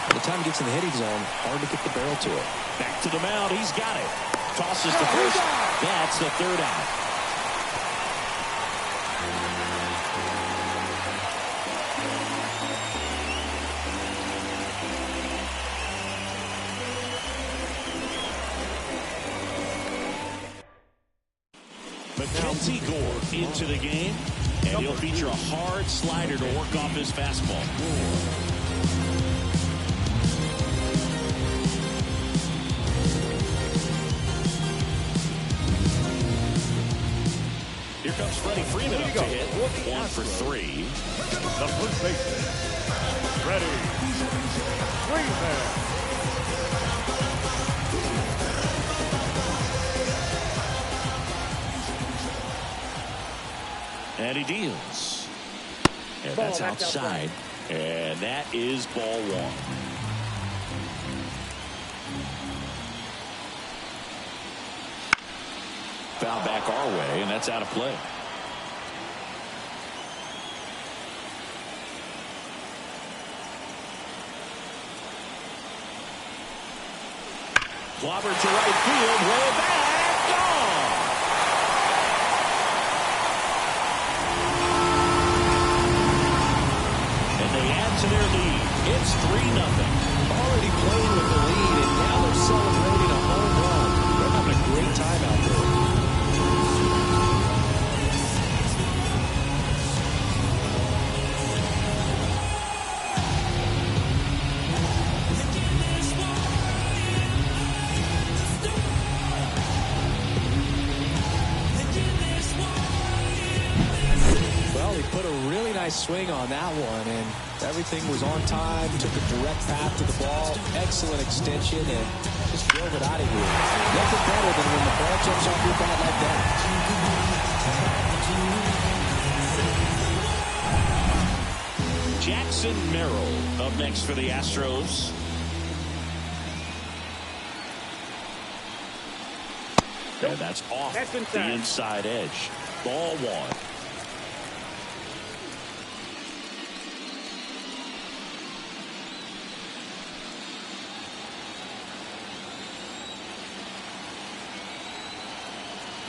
by the time he gets in the hitting zone, hard to get the barrel to it. Back to the mound, he's got it. Tosses to first. That's the 3rd out. Mackenzie Gore into the game, and he'll feature a hard slider to work off his fastball. Here comes Freddie Freeman up to hit. 1 for 3. The first baseman, Freddie Freeman. And he deals. And that's outside. And that is ball 1. Foul back our way, and that's out of play. Clobber to right field, way back, gone. And they add to their lead. It's 3-0. Already playing with the lead, and now they're celebrating a home run. They're having a great time out there. Swing on that one, and everything was on time. Took a direct path to the ball, excellent extension, and just drove it out of here. Nothing better than when the ball jumps off your bat like that. Jackson Merrill up next for the Astros. And that's off the inside edge. Ball 1.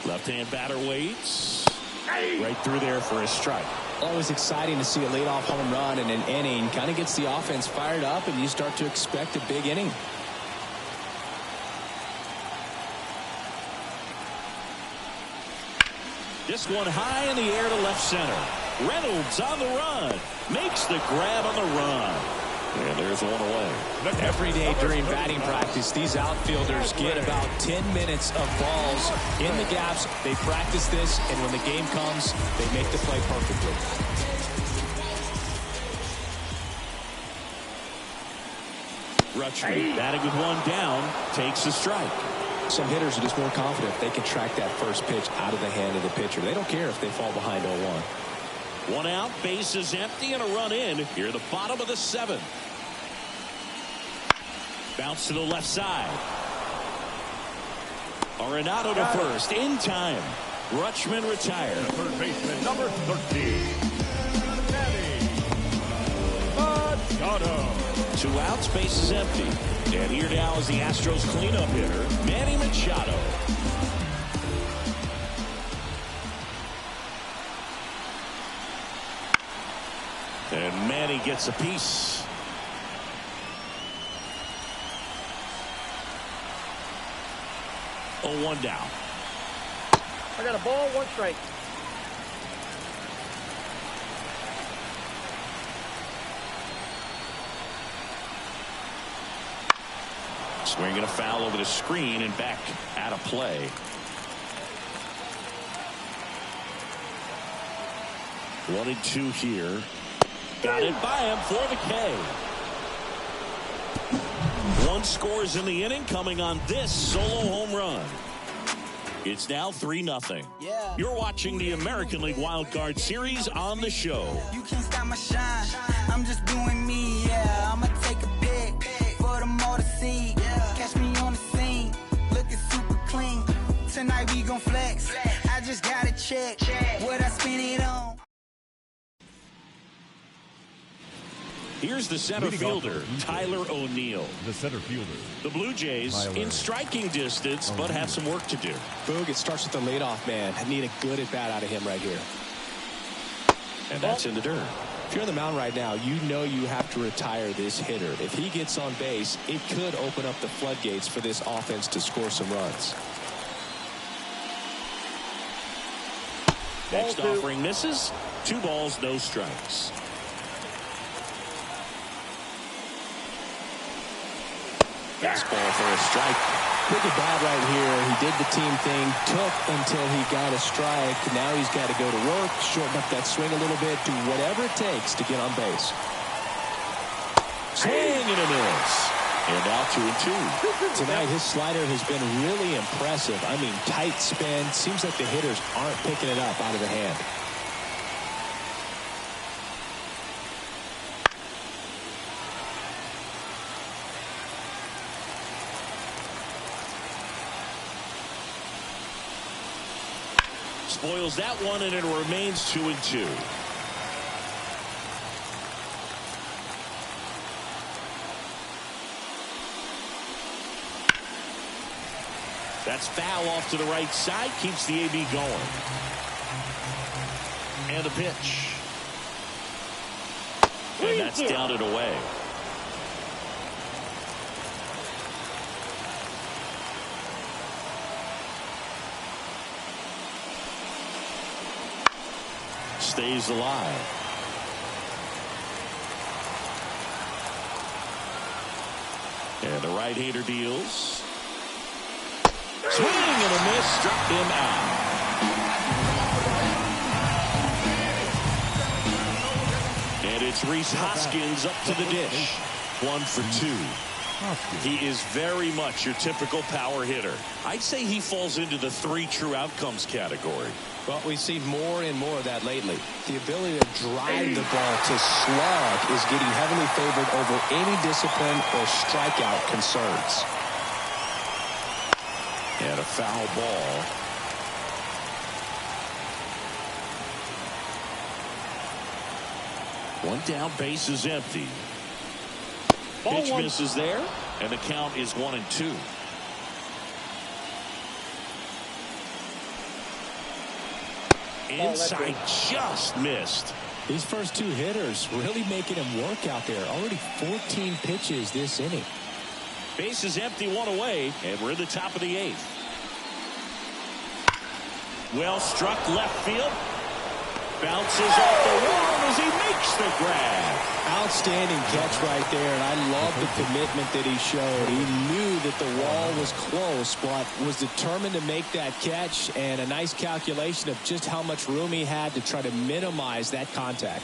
Left-hand batter waits. Right through there for a strike. Always exciting to see a leadoff home run in an inning. Kind of gets the offense fired up, and you start to expect a big inning. This one high in the air to left center. Reynolds on the run. Makes the grab on the run. And there's one away. Every day during batting practice, these outfielders get about 10 minutes of balls in the gaps. They practice this, and when the game comes, they make the play perfectly. Rutschman batting with one down, takes a strike. Some hitters are just more confident they can track that first pitch out of the hand of the pitcher. They don't care if they fall behind 0-1. One out, base is empty, and a run in here at the bottom of the 7th. Bounce to the left side. Arenado to first in time. Rutschman retired. The third baseman, number 13. Machado. 2 outs, base is empty. And here now is the Astros cleanup hitter, Manny Machado. And Manny gets a piece. Oh, 1 down. I got a ball, 1 strike. Swinging a foul over the screen and back out of play. One and 2 here. Got it by him for the K. 1 scores in the inning, coming on this solo home run. It's now 3-0. Yeah. You're watching the American League Wild Card Series on the show. You can't stop my shine. I'm just doing me, yeah. I'ma take a pic for them all to see. Catch me on the scene, looking super clean. Tonight we gon' flex. I just gotta check what I spend it on. Here's the center fielder, Tyler O'Neill. The center fielder. The Blue Jays in striking distance, but have some work to do. Boog, it starts with the leadoff man. I need a good at-bat out of him right here. And that's in the dirt. If you're on the mound right now, you know you have to retire this hitter. If he gets on base, it could open up the floodgates for this offense to score some runs. Next offering misses. 2 balls, no strikes. Fastball for a strike. Big at bat right here. He did the team thing, took until he got a strike. Now he's got to go to work, shorten up that swing a little bit, do whatever it takes to get on base. Swing and a miss. And now 2 and 2. Tonight his slider has been really impressive. I mean, tight spin. Seems like the hitters aren't picking it up out of the hand. Spoils that one, and it remains 2 and 2. That's foul off to the right side, keeps the AB going. And a pitch. And that's down and away. Stays alive. And the right-hander deals. Swing and a miss, struck him out. And it's Rhys Hoskins up to the dish. 1 for 2. He is very much your typical power hitter. I'd say he falls into the 3 true outcomes category. Well, we've seen more and more of that lately. The ability to drive the ball to slug is getting heavily favored over any discipline or strikeout concerns. And a foul ball. One down, base is empty. Pitch misses there, and the count is 1 and 2. Inside, just missed. These first 2 hitters really making him work out there. Already 14 pitches this inning. Base is empty, 1 away, and we're in the top of the 8th. Well struck left field. Bounces off the wall as he makes the grab. Outstanding catch right there, and I love the commitment that he showed. He knew that the wall was close, but was determined to make that catch, and a nice calculation of just how much room he had to try to minimize that contact.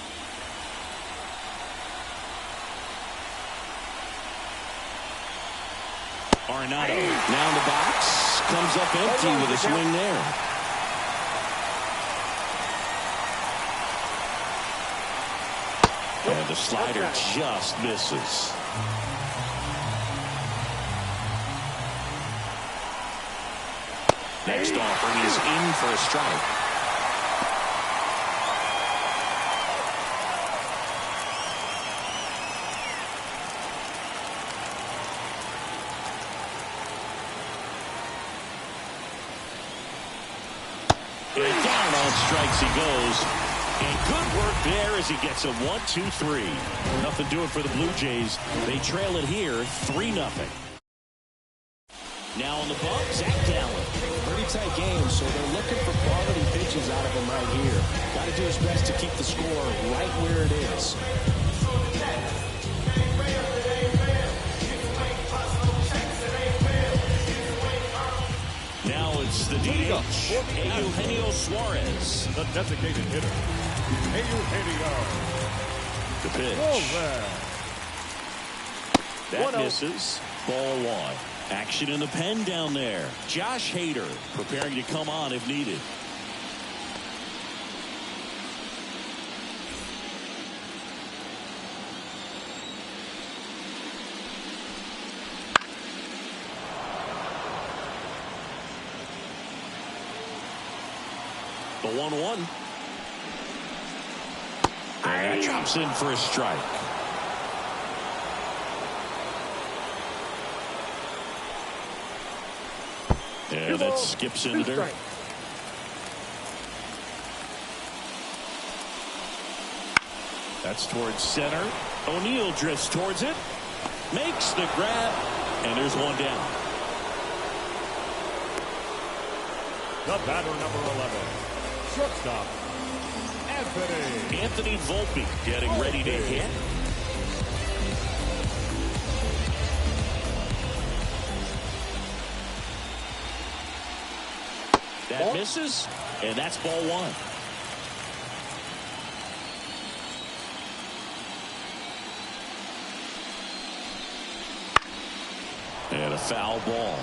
Arenado now in the box. Comes up empty with a swing there. And the slider just misses. Next offering is in for a strike. And down on strikes he goes. And good work there as he gets a 1-2-3. Nothing doing for the Blue Jays. They trail it here 3-0. Now on the bump, Zach Gallen. Pretty tight game, so they're looking for quality pitches out of him right here. Got to do his best to keep the score right where it is. Now it's the DH, Eugenio Suarez. The designated hitter, Eugenio. The pitch. That misses. Ball 1. Action in the pen down there. Josh Hader preparing to come on if needed. The 1-1. And that drops in for a strike. And that skips in there. That's towards center. O'Neill drifts towards it. Makes the grab. And there's one down. The batter, number 11. Shortstop, Anthony Volpe getting ready to hit. That misses, and that's ball 1. And a foul ball.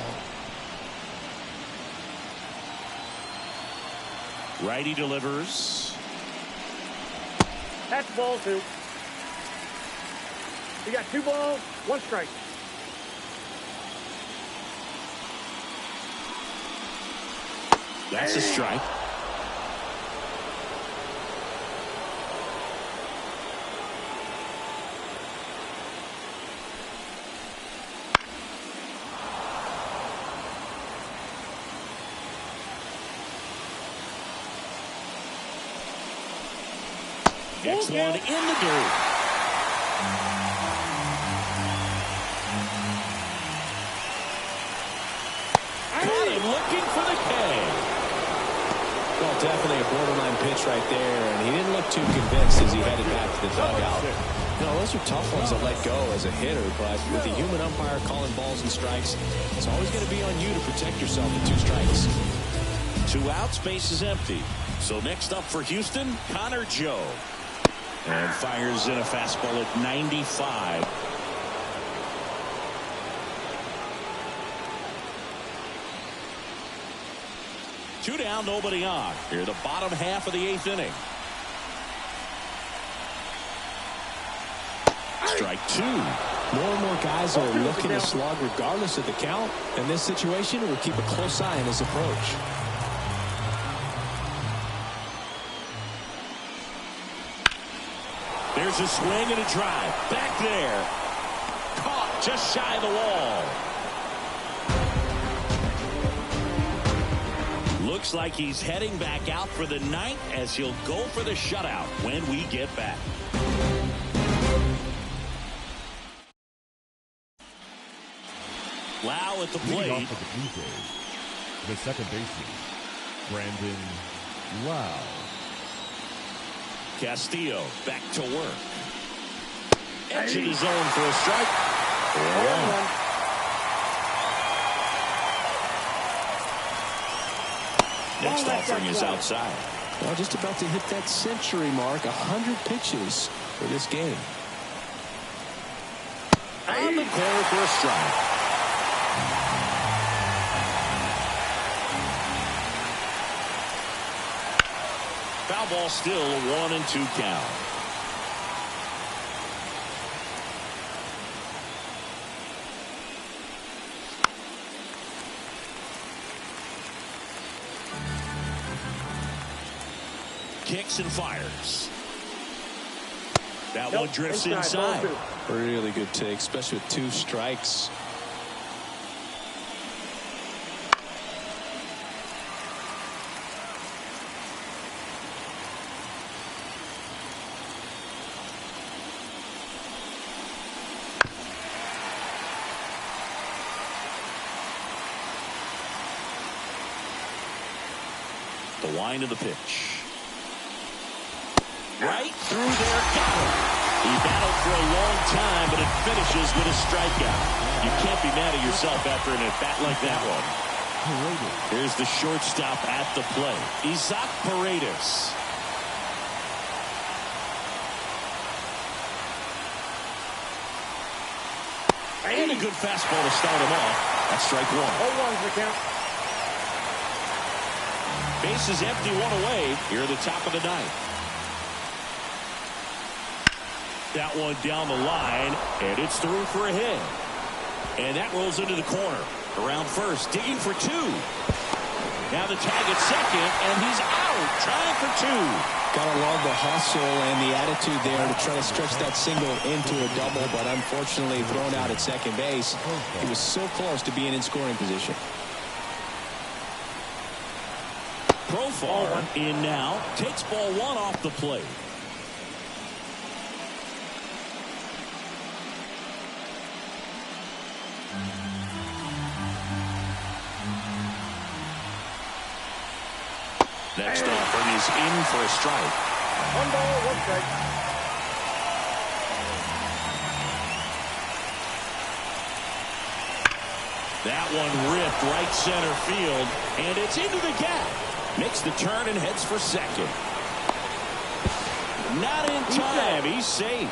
Righty delivers. That's ball 2. You got 2 balls, 1 strike. That's a strike. Gets one in the dirt. Caught him looking for the K. Well, definitely a borderline pitch right there, and he didn't look too convinced as he headed back to the dugout. You know, those are tough ones to let go as a hitter, but with the human umpire calling balls and strikes, it's always going to be on you to protect yourself with 2 strikes. 2 outs, base is empty. So next up for Houston, Connor Joe. And fires in a fastball at 95. Two down, nobody on. Here, the bottom half of the 8th inning. Strike 2. More and more guys are looking to slug regardless of the count. In this situation, we'll keep a close eye on his approach. There's a swing and a drive. Back there. Caught just shy of the wall. Looks like he's heading back out for the 9th as he'll go for the shutout when we get back. Lau at the plate. Off of the Blue Jays, the second baseman, Brandon Lau. Castillo back to work. Edge of the zone for a strike. 1-1. Next offering is outside. Well, just about to hit that century mark. 100 pitches for this game. On the corner for a strike. Foul ball still, a 1-2 count. Kicks and fires. That one drifts inside. Really good take, especially with 2 strikes. The wind of the pitch. Right through there, got him. He battled for a long time, but it finishes with a strikeout. You can't be mad at yourself after an at-bat like that one. Here's the shortstop at the plate, Isaac Paredes. And a good fastball to start him off. That's strike 1. 0-1's the count. Bases empty, 1 away here at the top of the 9th. That one down the line, and it's through for a hit. And that rolls into the corner. Around first, digging for 2. Now the tag at second, and he's out, trying for 2. Gotta love the hustle and the attitude there to try to stretch that single into a double, but unfortunately thrown out at second base. He was so close to being in scoring position. Profar in now, takes ball 1 off the plate. Next offering is in for a strike. 1 ball, 1 strike. That one ripped right center field, and it's into the gap. Makes the turn and heads for second. Not in time. He's safe.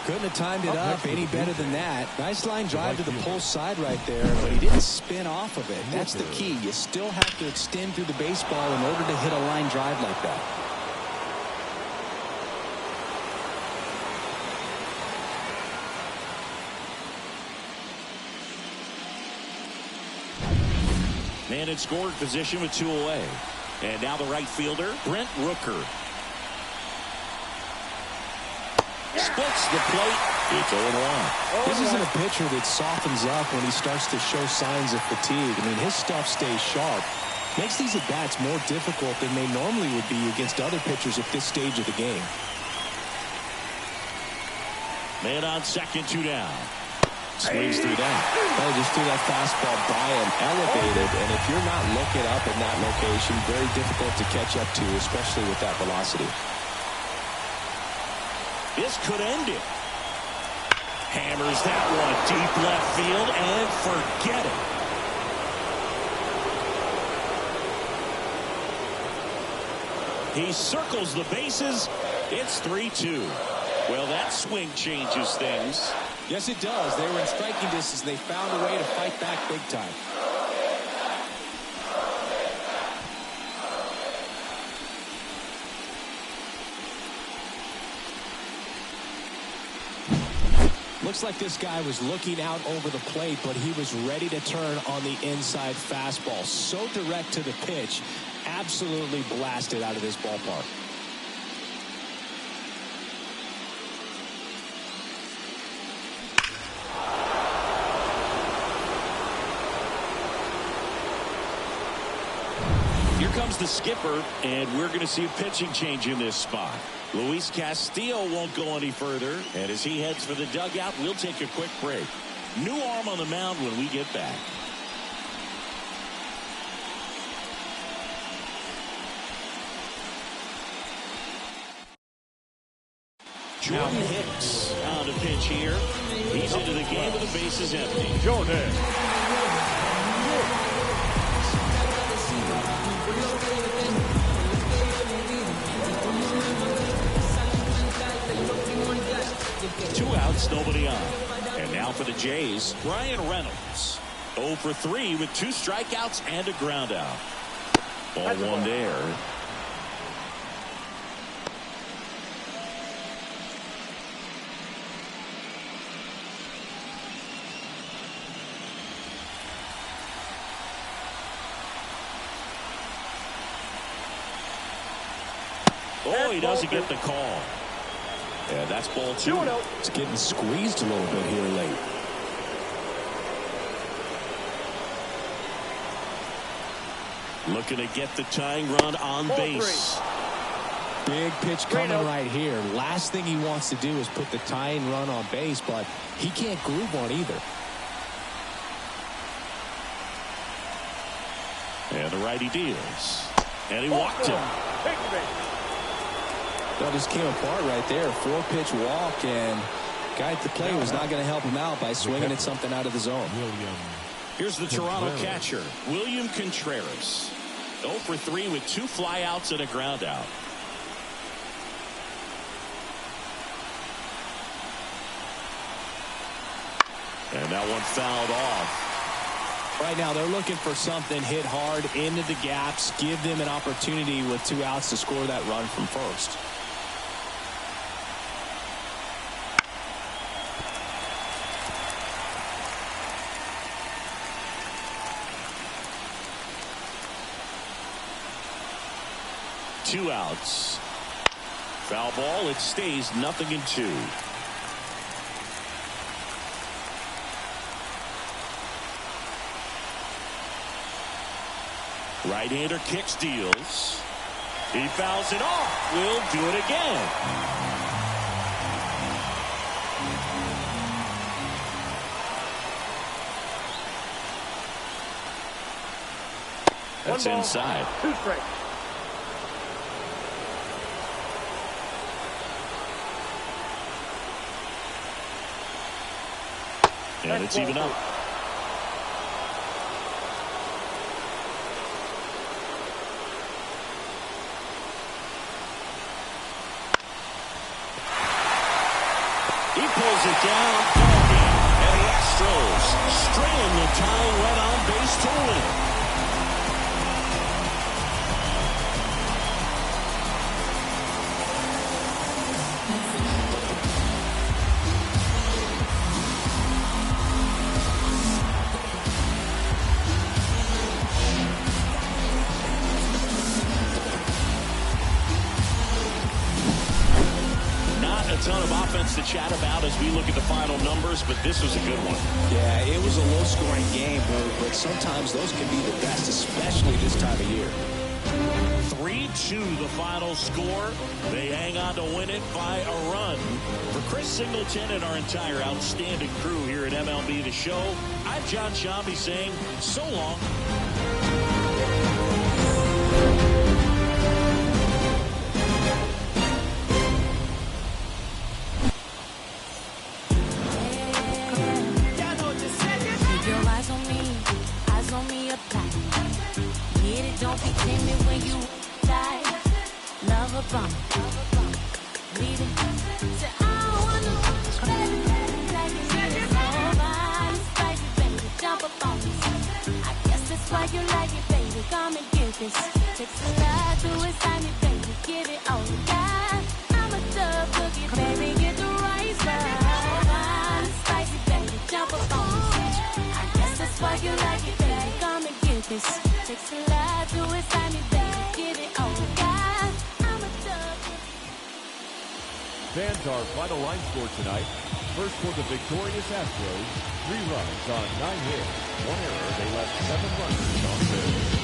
Couldn't have timed it up any better than that. Nice line drive to the pull side right there, but he didn't spin off of it. That's the key. You still have to extend through the baseball in order to hit a line drive like that. Man in scoring position with 2 away. And now the right fielder, Brent Rooker. Splits the plate. It's 0-1. This isn't a pitcher that softens up when he starts to show signs of fatigue. I mean, his stuff stays sharp. Makes these at-bats more difficult than they normally would be against other pitchers at this stage of the game. Man on second, 2 down. Swings through that. Oh, just threw that fastball by him, elevated, and if you're not looking up in that location, very difficult to catch up to, especially with that velocity. This could end it. Hammers that one deep left field and forget it. He circles the bases. It's 3-2. Well, that swing changes things. Yes, it does. They were in striking distance. They found a way to fight back big time. Looks like this guy was looking out over the plate, but he was ready to turn on the inside fastball. So direct to the pitch, absolutely blasted out of this ballpark. Here comes the skipper, and we're going to see a pitching change in this spot. Luis Castillo won't go any further, and as he heads for the dugout, we'll take a quick break. New arm on the mound when we get back. Jordan Hicks on the pitch here. He's into the game with the bases empty. Jordan. 2 outs, nobody on. And now for the Jays, Brian Reynolds. 0 for 3 with 2 strikeouts and a ground out. Ball 1 there. Oh, he doesn't get the call. Yeah, that's ball 2. It's getting squeezed a little bit here late. Looking to get the tying run on base. Big pitch coming right here. Last thing he wants to do is put the tying run on base, but he can't groove one either. And the righty deals. And he walked him. That just came apart right there. 4-pitch walk, and guy at the plate was not going to help him out by swinging at something out of the zone. Here's the Toronto catcher, William Contreras. 0 for 3 with 2 flyouts and a ground out. And that one fouled off. Right now they're looking for something hit hard into the gaps, give them an opportunity with 2 outs to score that run from first. Two outs. Foul ball. It stays 0-2. Right-hander kicks, deals. He fouls it off. Will do it again. That's inside. 2 strikes. And it's even up. He pulls it down. And the Astros string the tying run on base to win. Ton of offense to chat about as we look at the final numbers, but this was a good one. Yeah, it was a low-scoring game, but sometimes those can be the best, especially this time of year. 3-2 the final score. They hang on to win it by a run. For Chris Singleton and our entire outstanding crew here at MLB The Show, I'm John Shambi saying so long. Don't be timid when you die. Love a bum. Leave it. Say, I wanna baby, like you said it's over. Spicy, baby, jump up on me. I guess that's why you like it, baby. Come and get this. Takes a lot to excite me, baby. Get it on the guy. I'm a thug cookie, baby. Get the right side. Spicy, baby, jump up on me. I guess that's why you like it, baby. Come and get this. Takes a lot to excite me, baby. Get it on the guy. I'm a thug. Fans, our final line score tonight. First for the victorious Astros, 3 runs on 9 hits. 1 error, they left 7 runners on base.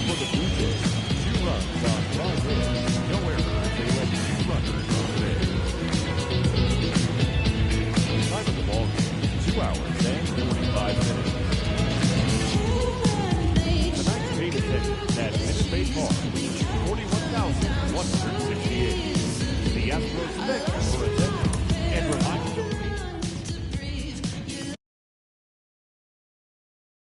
For the Blue Jays, 2 runs on 5 hits. No errors, they left 2 runners on base. Time of the ball game, 2 hours and 45 minutes. At Minute Maid Park, 41,168. The Astros next